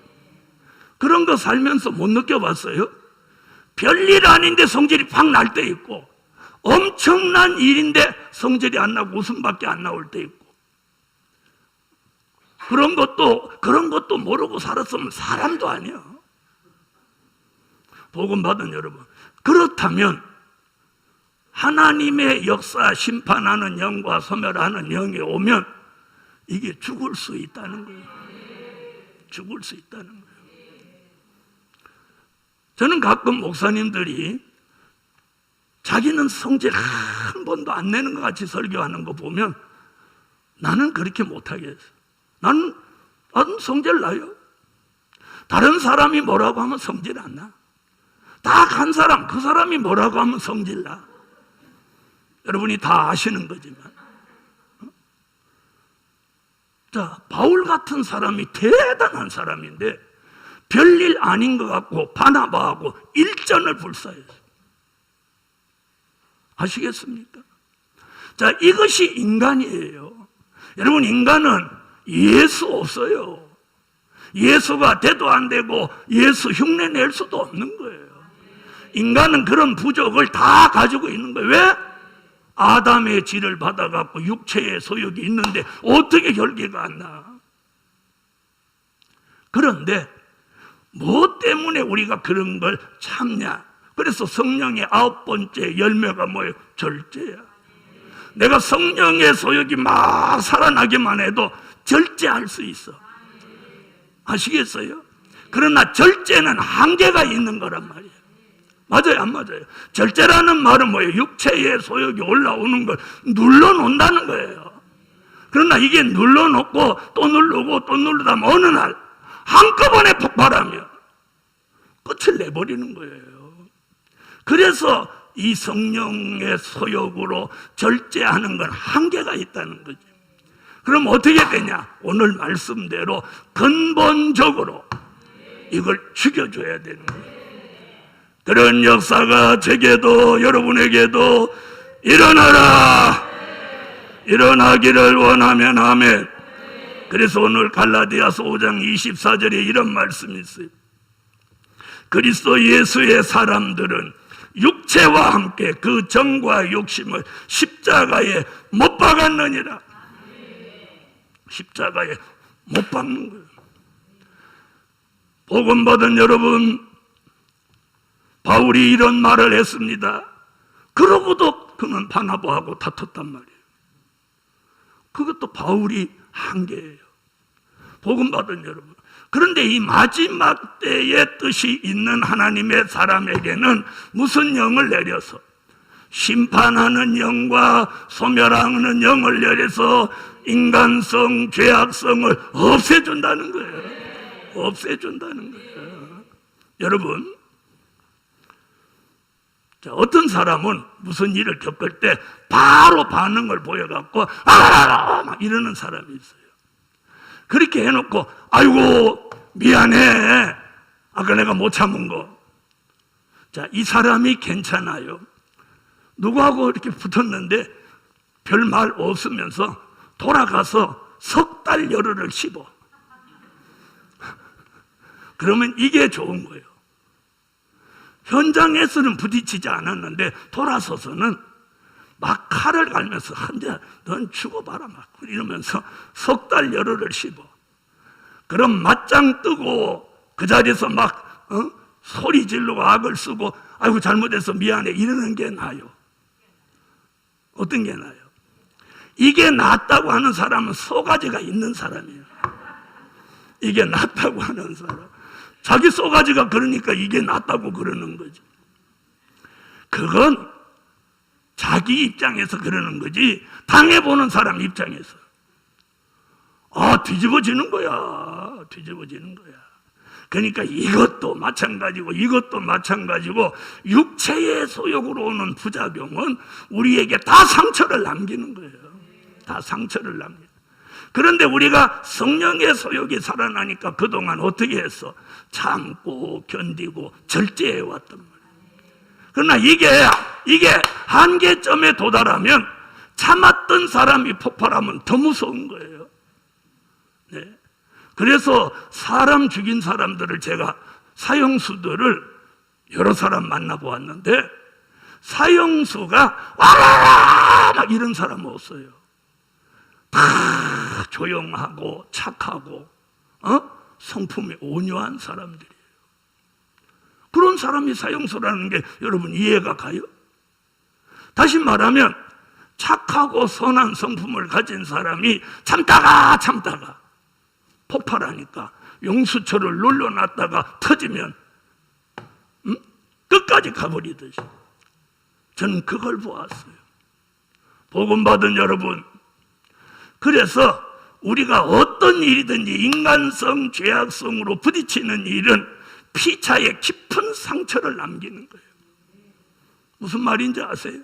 그런 거 살면서 못 느껴봤어요? 별일 아닌데 성질이 팍 날 때 있고, 엄청난 일인데 성질이 안 나고 웃음밖에 안 나올 때 있고, 그런 것도 모르고 살았으면 사람도 아니야. 복음 받은 여러분, 그렇다면 하나님의 역사, 심판하는 영과 소멸하는 영이 오면 이게 죽을 수 있다는 거예요. 죽을 수 있다는 거예요. 저는 가끔 목사님들이 자기는 성질 한 번도 안 내는 것 같이 설교하는 거 보면 나는 그렇게 못하겠어. 나는 성질 나요. 다른 사람이 뭐라고 하면 성질 안 나. 다 간 사람, 그 사람이 뭐라고 하면 성질 나. 여러분이 다 아시는 거지만. 자, 바울 같은 사람이 대단한 사람인데 별일 아닌 것 같고 바나바하고 일전을 불사했어요. 아시겠습니까? 자, 이것이 인간이에요. 여러분, 인간은 예수 없어요. 예수가 돼도 안 되고 예수 흉내 낼 수도 없는 거예요. 인간은 그런 부족을 다 가지고 있는 거예요. 왜? 아담의 질을 받아갖고 육체의 소욕이 있는데 어떻게 결계가 안 나? 그런데 뭐 때문에 우리가 그런 걸 참냐? 그래서 성령의 9번째 열매가 뭐예요? 절제야. 내가 성령의 소욕이 막 살아나기만 해도 절제할 수 있어. 아시겠어요? 그러나 절제는 한계가 있는 거란 말이에요. 맞아요, 안 맞아요? 절제라는 말은 뭐예요? 육체의 소욕이 올라오는 걸 눌러놓는다는 거예요. 그러나 이게 눌러놓고 또 누르고 또 누르다 보면 어느 날 한꺼번에 폭발하면 끝을 내버리는 거예요. 그래서 이 성령의 소욕으로 절제하는 건 한계가 있다는 거죠. 그럼 어떻게 되냐? 오늘 말씀대로 근본적으로 이걸 죽여줘야 되는 거예요. 그런 역사가 제게도 여러분에게도 일어나기를 원하면 아멘. 그래서 오늘 갈라디아서 5장 24절에 이런 말씀이 있어요. 그리스도 예수의 사람들은 육체와 함께 그 정과 욕심을 십자가에 못 박았느니라. 십자가에 못 박는 거예요. 복음 받은 여러분, 바울이 이런 말을 했습니다. 그러고도 그는 바나바하고 다퉜단 말이에요. 그것도 바울이 한계예요. 복음 받은 여러분. 그런데 이 마지막 때의 뜻이 있는 하나님의 사람에게는 무슨 영을 내려서 심판하는 영과 소멸하는 영을 내려서 인간성, 죄악성을 없애준다는 거예요. 없애준다는 거예요. 여러분, 자, 어떤 사람은 무슨 일을 겪을 때 바로 반응을 보여갖고 막 이러는 사람이 있어요. 그렇게 해놓고 아이고 미안해, 아까 내가 못 참은 거. 자, 이 사람이 괜찮아요. 누구하고 이렇게 붙었는데 별 말 없으면서 돌아가서 석 달 열흘을 씹어. 그러면 이게 좋은 거예요. 현장에서는 부딪히지 않았는데 돌아서서는 막 칼을 갈면서 한대 넌 죽어봐라 막 이러면서 석 달 열흘을 씹어. 그럼 맞짱 뜨고 그 자리에서 막 소리 지르고 악을 쓰고 아이고 잘못해서 미안해 이러는 게 나아요. 어떤 게 나아요? 이게 낫다고 하는 사람은 쏘가지가 있는 사람이에요. 이게 낫다고 하는 사람, 자기 쏘가지가 그러니까 이게 낫다고 그러는 거지. 그건 자기 입장에서 그러는 거지 당해보는 사람 입장에서 뒤집어지는 거야. 뒤집어지는 거야. 그러니까 이것도 마찬가지고 이것도 마찬가지고 육체의 소욕으로 오는 부작용은 우리에게 다 상처를 남기는 거예요. 다 상처를 남겨요. 그런데 우리가 성령의 소욕이 살아나니까 그동안 어떻게 했어? 참고 견디고 절제해 왔단 말이에요. 그러나 이게 한계점에 도달하면 참았던 사람이 폭발하면 더 무서운 거예요. 네. 그래서 사람 죽인 사람들을 제가 사형수들을 여러 사람 만나보았는데 사형수가 와라 막 이런 사람 없어요. 다 조용하고 착하고 성품이 온유한 사람들이에요. 그런 사람이 사형수라는 게 여러분 이해가 가요? 다시 말하면 착하고 선한 성품을 가진 사람이 참다가 폭발하니까 용수철을 눌러놨다가 터지면 끝까지 가버리듯이 저는 그걸 보았어요. 복음 받은 여러분, 그래서 우리가 어떤 일이든지 인간성, 죄악성으로 부딪히는 일은 피차에 깊은 상처를 남기는 거예요. 무슨 말인지 아세요?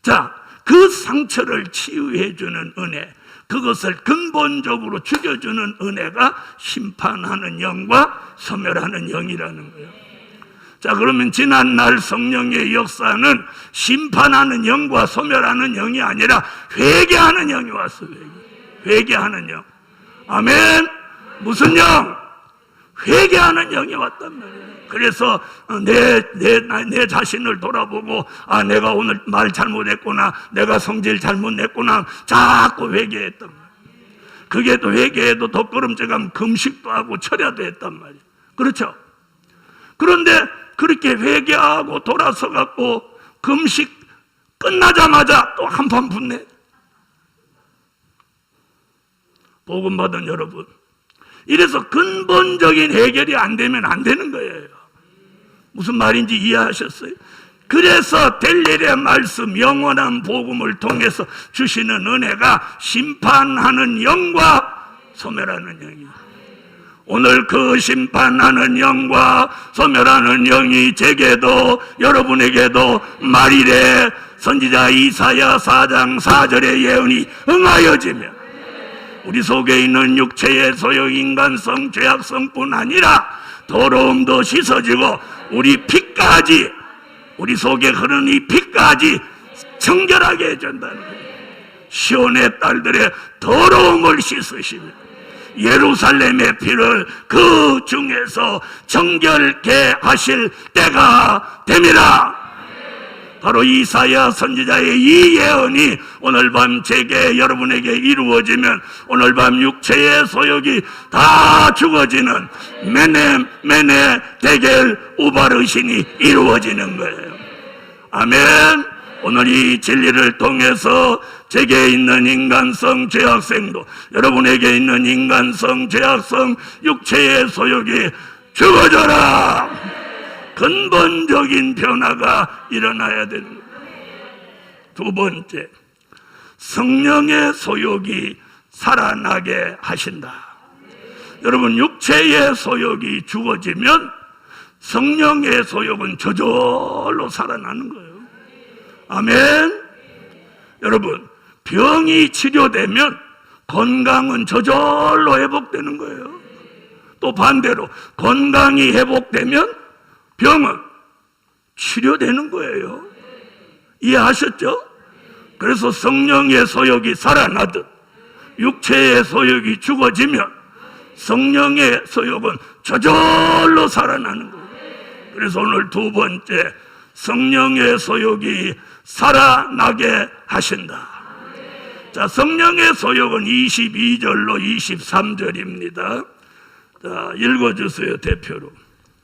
자, 그 상처를 치유해주는 은혜, 그것을 근본적으로 죽여주는 은혜가 심판하는 영과 소멸하는 영이라는 거예요. 자, 그러면 지난날 성령의 역사는 심판하는 영과 소멸하는 영이 아니라 회개하는 영이 왔어요. 회개하는 영. 아멘. 무슨 영? 회개하는 영이 왔단 말이에요. 그래서 내 자신을 돌아보고 내가 오늘 말 잘못했구나, 내가 성질 잘못 냈구나 자꾸 회개했단 말이에요. 그게 또 회개해도 덧걸음질하면 금식도 하고 철야도 했단 말이에요. 그렇죠? 그런데 그렇게 회개하고 돌아서 갖고 금식 끝나자마자 또 한판 붙네. 복음 받은 여러분, 이래서 근본적인 해결이 안 되면 안 되는 거예요. 무슨 말인지 이해하셨어요? 그래서 될 일의 말씀, 영원한 복음을 통해서 주시는 은혜가 심판하는 영과 소멸하는 영이에요. 오늘 그 심판하는 영과 소멸하는 영이 제게도 여러분에게도 말이래. 선지자 이사야 4장 4절의 예언이 응하여지며 우리 속에 있는 육체의 소욕, 인간성, 죄악성뿐 아니라 더러움도 씻어지고 우리 피까지, 우리 속에 흐르는 이 피까지 정결하게 해준다는 거예요. 시온의 딸들의 더러움을 씻으시며 예루살렘의 피를 그 중에서 정결케 하실 때가 됨이라. 바로 이사야 선지자의 이 예언이 오늘 밤 제게 여러분에게 이루어지면 오늘 밤 육체의 소욕이 다 죽어지는 메네 데겔 우바르신이 이루어지는 거예요. 아멘. 오늘 이 진리를 통해서 제게 있는 인간성 죄악성도 여러분에게 있는 인간성 죄악성 육체의 소욕이 죽어져라. 근본적인 변화가 일어나야 되는 거예요. 두 번째, 성령의 소욕이 살아나게 하신다. 여러분, 육체의 소욕이 죽어지면 성령의 소욕은 저절로 살아나는 거예요. 아멘. 여러분, 병이 치료되면 건강은 저절로 회복되는 거예요. 또 반대로 건강이 회복되면 병은 치료되는 거예요. 이해하셨죠? 그래서 성령의 소욕이 살아나듯 육체의 소욕이 죽어지면 성령의 소욕은 저절로 살아나는 거예요. 그래서 오늘 두 번째, 성령의 소욕이 살아나게 하신다. 자, 성령의 소욕은 22절로 23절입니다. 자, 읽어주세요, 대표로.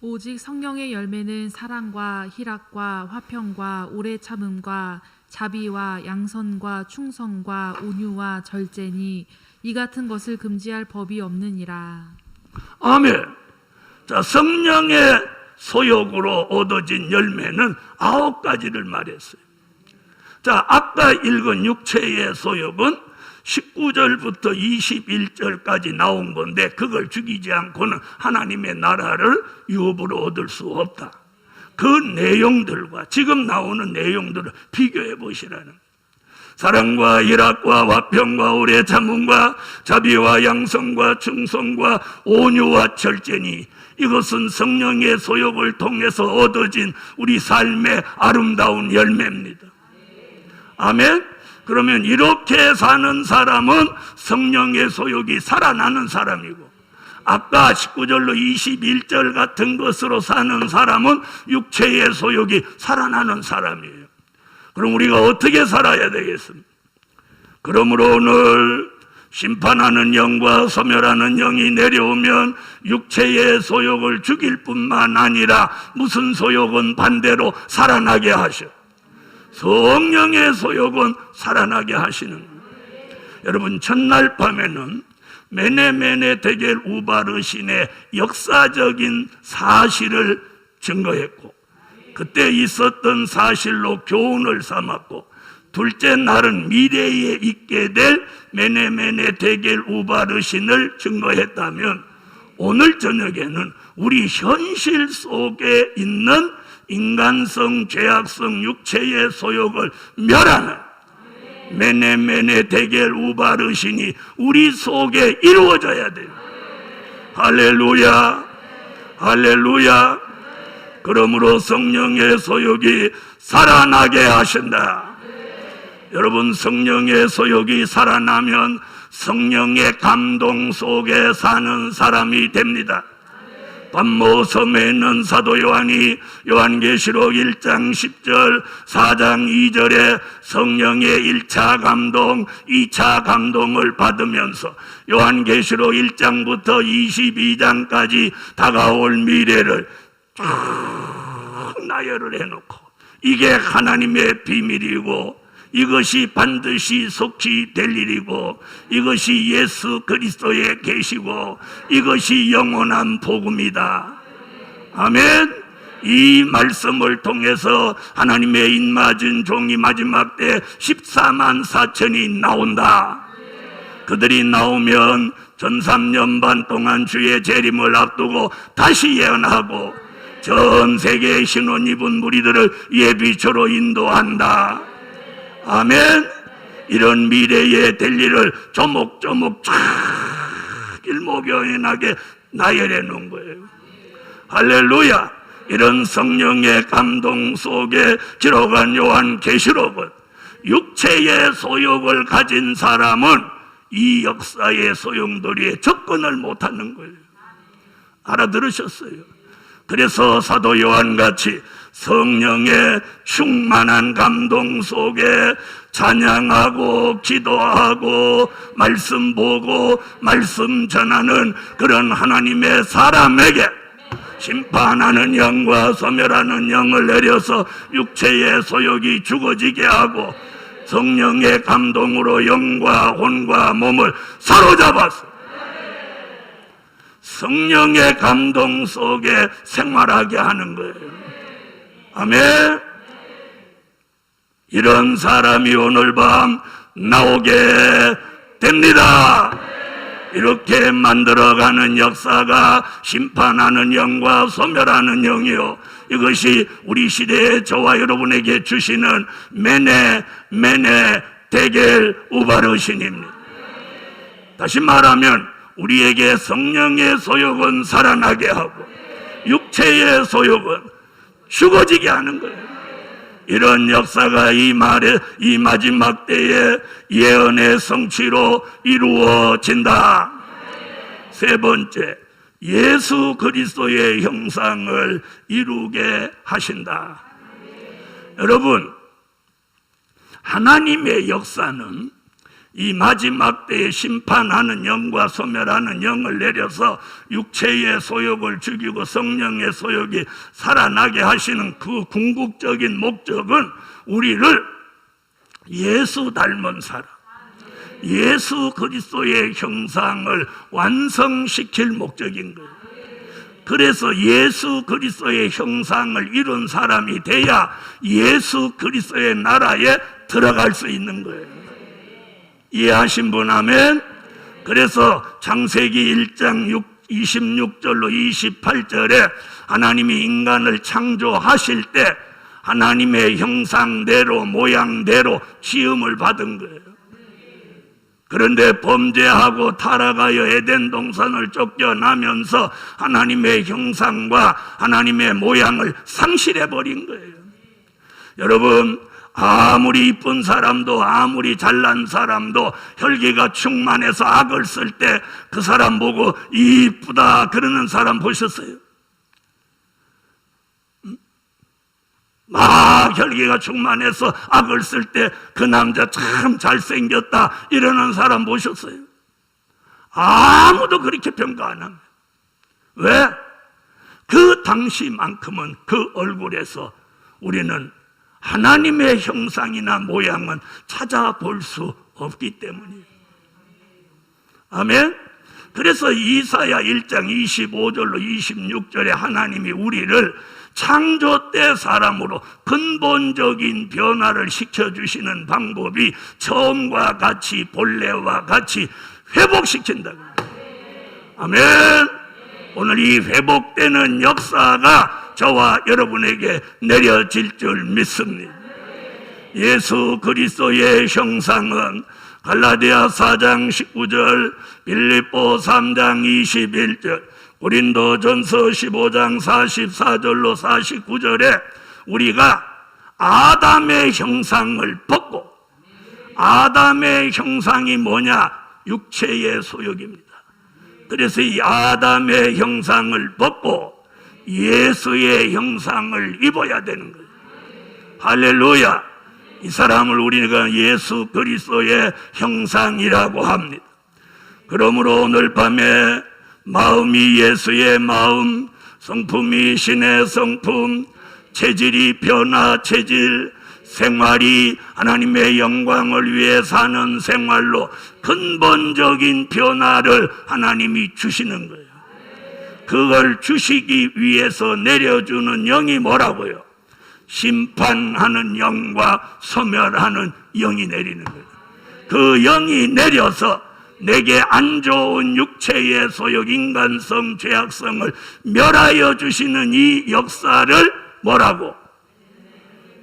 오직 성령의 열매는 사랑과 희락과 화평과 오래 참음과 자비와 양선과 충성과 온유와 절제니 이 같은 것을 금지할 법이 없느니라. 아멘. 자, 성령의 소욕으로 얻어진 열매는 9가지를 말했어요. 자, 아까 읽은 육체의 소욕은 19절부터 21절까지 나온 건데 그걸 죽이지 않고는 하나님의 나라를 유업으로 얻을 수 없다. 그 내용들과 지금 나오는 내용들을 비교해 보시라는. 사랑과 희락과 화평과 오래 참음과 자비와 양성과 충성과 온유와 절제니 이것은 성령의 소욕을 통해서 얻어진 우리 삶의 아름다운 열매입니다. 아멘. 그러면 이렇게 사는 사람은 성령의 소욕이 살아나는 사람이고, 아까 19절로 21절 같은 것으로 사는 사람은 육체의 소욕이 살아나는 사람이에요. 그럼 우리가 어떻게 살아야 되겠습니까? 그러므로 오늘 심판하는 영과 소멸하는 영이 내려오면 육체의 소욕을 죽일 뿐만 아니라 무슨 소욕은 반대로 살아나게 하셔. 성령의 소욕은 살아나게 하시는 거예요. 여러분, 첫날 밤에는 메네 데겔 우바르신의 역사적인 사실을 증거했고 그때 있었던 사실로 교훈을 삼았고, 둘째 날은 미래에 있게 될 메네 데겔 우바르신을 증거했다면 오늘 저녁에는 우리 현실 속에 있는 인간성, 죄악성, 육체의 소욕을 멸하는 메네 데겔 우바르신이 우리 속에 이루어져야 돼요. 할렐루야, 할렐루야. 그러므로 성령의 소욕이 살아나게 하신다. 여러분, 성령의 소욕이 살아나면 성령의 감동 속에 사는 사람이 됩니다. 반모섬에 있는 사도 요한이 요한계시록 1장 10절, 4장 2절에 성령의 1차 감동, 2차 감동을 받으면서 요한계시록 1장부터 22장까지 다가올 미래를 쭉 나열을 해놓고, 이게 하나님의 비밀이고 이것이 반드시 속히 될 일이고 이것이 예수 그리스도에 계시고 이것이 영원한 복음이다. 아멘. 이 말씀을 통해서 하나님의 입맞은 종이 마지막 때 14만 4천이 나온다. 그들이 나오면 전 3년 반 동안 주의 재림을 앞두고 다시 예언하고 전 세계의 신혼 입은 무리들을 예비초로 인도한다. 아멘. 이런 미래에 될 일을 조목조목 쫙 일목요연하게 나열해 놓은 거예요. 할렐루야. 이런 성령의 감동 속에 기록한 요한계시록은 육체의 소욕을 가진 사람은 이 역사의 소용돌이에 접근을 못하는 거예요. 알아들으셨어요? 그래서 사도 요한같이 성령의 충만한 감동 속에 찬양하고 기도하고 말씀 보고 말씀 전하는 그런 하나님의 사람에게 심판하는 영과 소멸하는 영을 내려서 육체의 소욕이 죽어지게 하고 성령의 감동으로 영과 혼과 몸을 사로잡아서 성령의 감동 속에 생활하게 하는 거예요. 아멘. 이런 사람이 오늘 밤 나오게 됩니다. 이렇게 만들어가는 역사가 심판하는 영과 소멸하는 영이요, 이것이 우리 시대에 저와 여러분에게 주시는 메네 데겔 우바르신입니다. 다시 말하면 우리에게 성령의 소욕은 살아나게 하고 육체의 소욕은 죽어지게 하는 거예요. 이런 역사가 이 마지막 때에 예언의 성취로 이루어진다. 세 번째, 예수 그리스도의 형상을 이루게 하신다. 여러분, 하나님의 역사는 이 마지막 때에 심판하는 영과 소멸하는 영을 내려서 육체의 소욕을 죽이고 성령의 소욕이 살아나게 하시는 그 궁극적인 목적은 우리를 예수 닮은 사람, 예수 그리스도의 형상을 완성시킬 목적인 거예요. 그래서 예수 그리스도의 형상을 이룬 사람이 돼야 예수 그리스도의 나라에 들어갈 수 있는 거예요. 이해하신 분 아멘? 그래서 창세기 1장 26절로 28절에 하나님이 인간을 창조하실 때 하나님의 형상대로 모양대로 지음을 받은 거예요. 그런데 범죄하고 타락하여 에덴 동산을 쫓겨나면서 하나님의 형상과 하나님의 모양을 상실해버린 거예요. 여러분, 아무리 이쁜 사람도 아무리 잘난 사람도 혈기가 충만해서 악을 쓸 때 그 사람 보고 이쁘다 그러는 사람 보셨어요? 막 혈기가 충만해서 악을 쓸 때 그 남자 참 잘생겼다 이러는 사람 보셨어요? 아무도 그렇게 평가 안 합니다. 왜? 그 당시만큼은 그 얼굴에서 우리는 하나님의 형상이나 모양은 찾아볼 수 없기 때문이에요. 아멘. 그래서 이사야 1장 25절로 26절에 하나님이 우리를 창조 때 사람으로 근본적인 변화를 시켜주시는 방법이 처음과 같이 본래와 같이 회복시킨다고. 아멘. 오늘 이 회복되는 역사가 저와 여러분에게 내려질 줄 믿습니다. 예수 그리스도의 형상은 갈라디아 4장 19절, 빌립보 3장 21절, 고린도전서 15장 44절로 49절에 우리가 아담의 형상을 벗고, 아담의 형상이 뭐냐? 육체의 소욕입니다. 그래서 이 아담의 형상을 벗고 예수의 형상을 입어야 되는 거예요. 할렐루야. 이 사람을 우리가 예수 그리스도의 형상이라고 합니다. 그러므로 오늘 밤에 마음이 예수의 마음, 성품이 신의 성품, 체질이 변화 체질, 생활이 하나님의 영광을 위해 사는 생활로 근본적인 변화를 하나님이 주시는 거예요. 그걸 주시기 위해서 내려주는 영이 뭐라고요? 심판하는 영과 소멸하는 영이 내리는 거예요. 그 영이 내려서 내게 안 좋은 육체의 소욕, 인간성, 죄악성을 멸하여 주시는 이 역사를 뭐라고?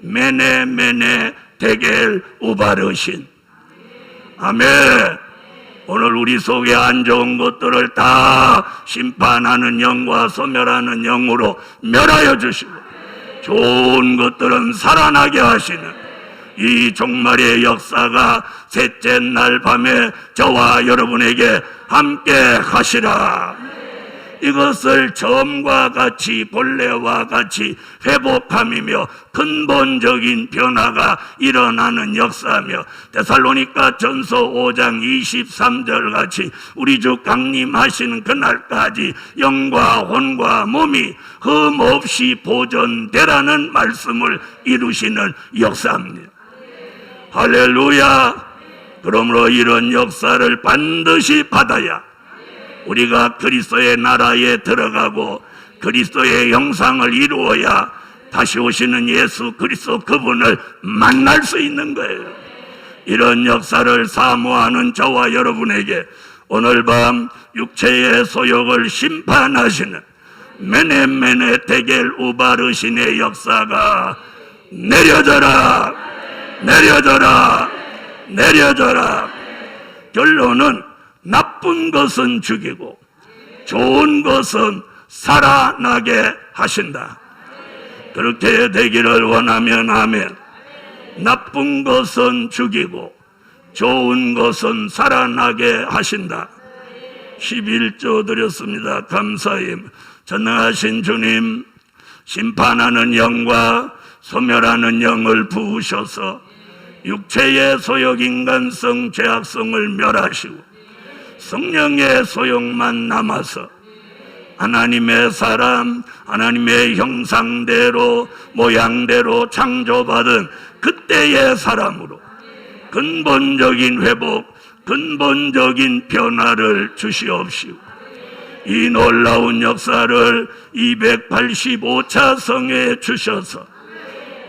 메네 데겔 우바르신. 아멘. 오늘 우리 속에 안 좋은 것들을 다 심판하는 영과 소멸하는 영으로 멸하여 주시고, 좋은 것들은 살아나게 하시는 이 종말의 역사가 셋째 날 밤에 저와 여러분에게 함께 하시라. 이것을 처음과 같이 본래와 같이 회복함이며 근본적인 변화가 일어나는 역사며, 데살로니가 전서 5장 23절 같이 우리 주 강림하시는 그날까지 영과 혼과 몸이 흠없이 보존되라는 말씀을 이루시는 역사입니다. 할렐루야. 그러므로 이런 역사를 반드시 받아야 우리가 그리스도의 나라에 들어가고 그리스도의 형상을 이루어야 다시 오시는 예수 그리스도 그분을 만날 수 있는 거예요. 이런 역사를 사모하는 저와 여러분에게 오늘 밤 육체의 소욕을 심판하시는 메네 데겔 우바르신의 역사가 내려져라, 내려져라, 내려져라. 결론은 나쁜 것은 죽이고 좋은 것은 살아나게 하신다. 그렇게 되기를 원하면 아멘. 나쁜 것은 죽이고 좋은 것은 살아나게 하신다. 11조 드렸습니다. 감사히. 전능하신 주님, 심판하는 영과 소멸하는 영을 부으셔서 육체의 소욕, 인간성, 죄악성을 멸하시고 성령의 소욕만 남아서 하나님의 사람, 하나님의 형상대로 모양대로 창조받은 그때의 사람으로 근본적인 회복, 근본적인 변화를 주시옵시고, 이 놀라운 역사를 285차 성에 주셔서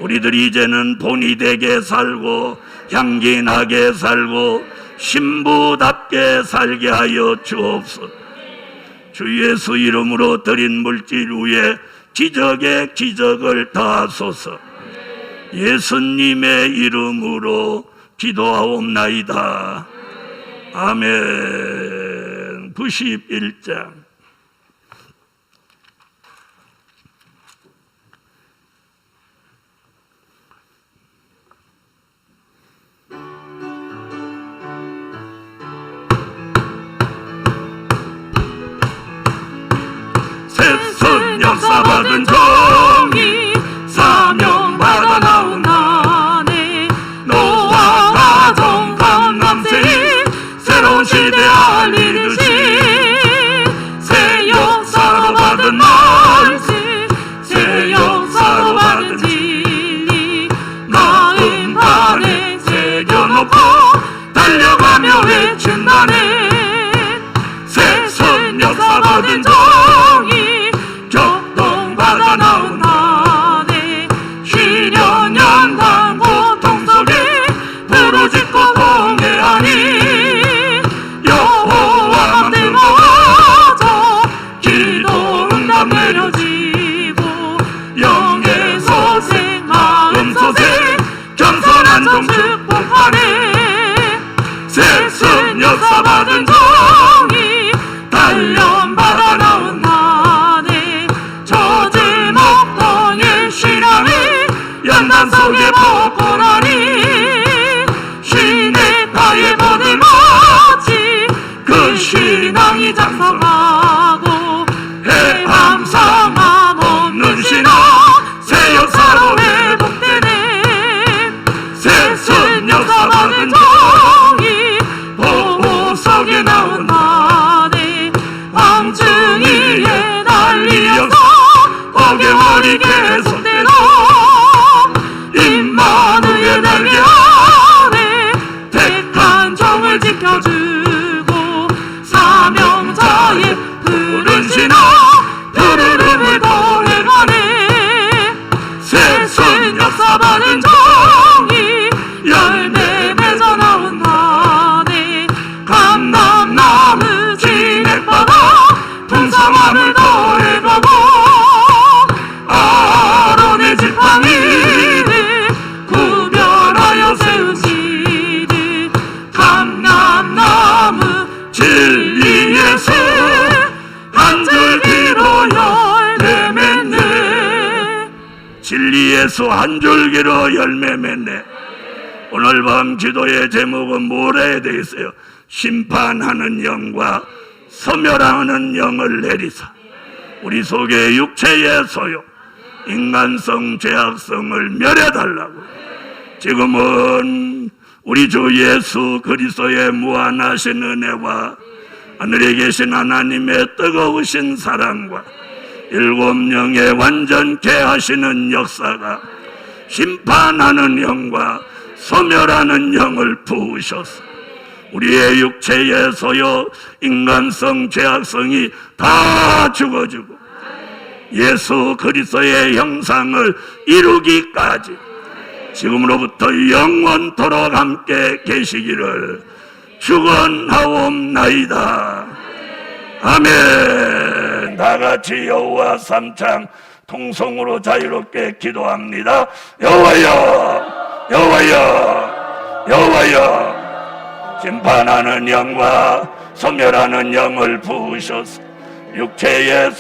우리들이 이제는 본이 되게 살고 향기 나게 살고 신부답게 살게 하여 주옵소서. 주 예수 이름으로 드린 물질 위에 기적의 기적을 더하소서. 예수님의 이름으로 기도하옵나이다. 아멘. 91장. 새순 역사받은 종이 사명받아 나오나네. 노아 가정 감남세이 새로운 시대 알리듯이 새 역사로 받은 말씀, 새 역사로 받은 진리 마음판에 새겨놓고 달려가며 외친다네. 새순 역사받은 종이 격동받아 나오나네. 쉬련 연단 고통 속에 부르짖고 통회하니 여호와 맘들 모아져 기도 응답 내려지고 영의 소생 마음 소생 겸손한 종 축복하네. 새순 역사받은 종이 단련받아 나온다네. 저질 목동의 신앙이 연단 속에 보고라니 시냇가에 보들 마치 그 신앙이 작성하고 해함상함 없는 신앙 새 역사로 회복되네. 새순 역사 받은 종이 보호 속에 나온다네. 왕중이에 달리어서 어개월이 계속되노. 임마누엘 날개 아래 택한 종을 지켜주고 사명자의 진리에서 한 줄기로 열매 맺네. 진리에서 한 줄기로 열매 맺네. 오늘 밤 기도의 제목은 뭐라 되어 있어요? 심판하는 영과 소멸하는 영을 내리사 우리 속에 육체의 소욕, 인간성, 죄악성을 멸해달라고. 지금은 우리 주 예수 그리스도의 무한하신 은혜와 하늘에 계신 하나님의 뜨거우신 사랑과 일곱 영의 완전케 하시는 역사가 심판하는 영과 소멸하는 영을 부으셔서 우리의 육체의 소욕, 인간성, 죄악성이 다 죽어지고 예수 그리스도의 형상을 이루기까지 지금으로부터 영원토록 함께 계시기를 축원하옵나이다. 아멘. 다같이 여호와 삼창 통성으로 자유롭게 기도합니다. 여호와여, 여호와여, 여호와여, 심판하는 영과 소멸하는 영을 부으셔서 육체의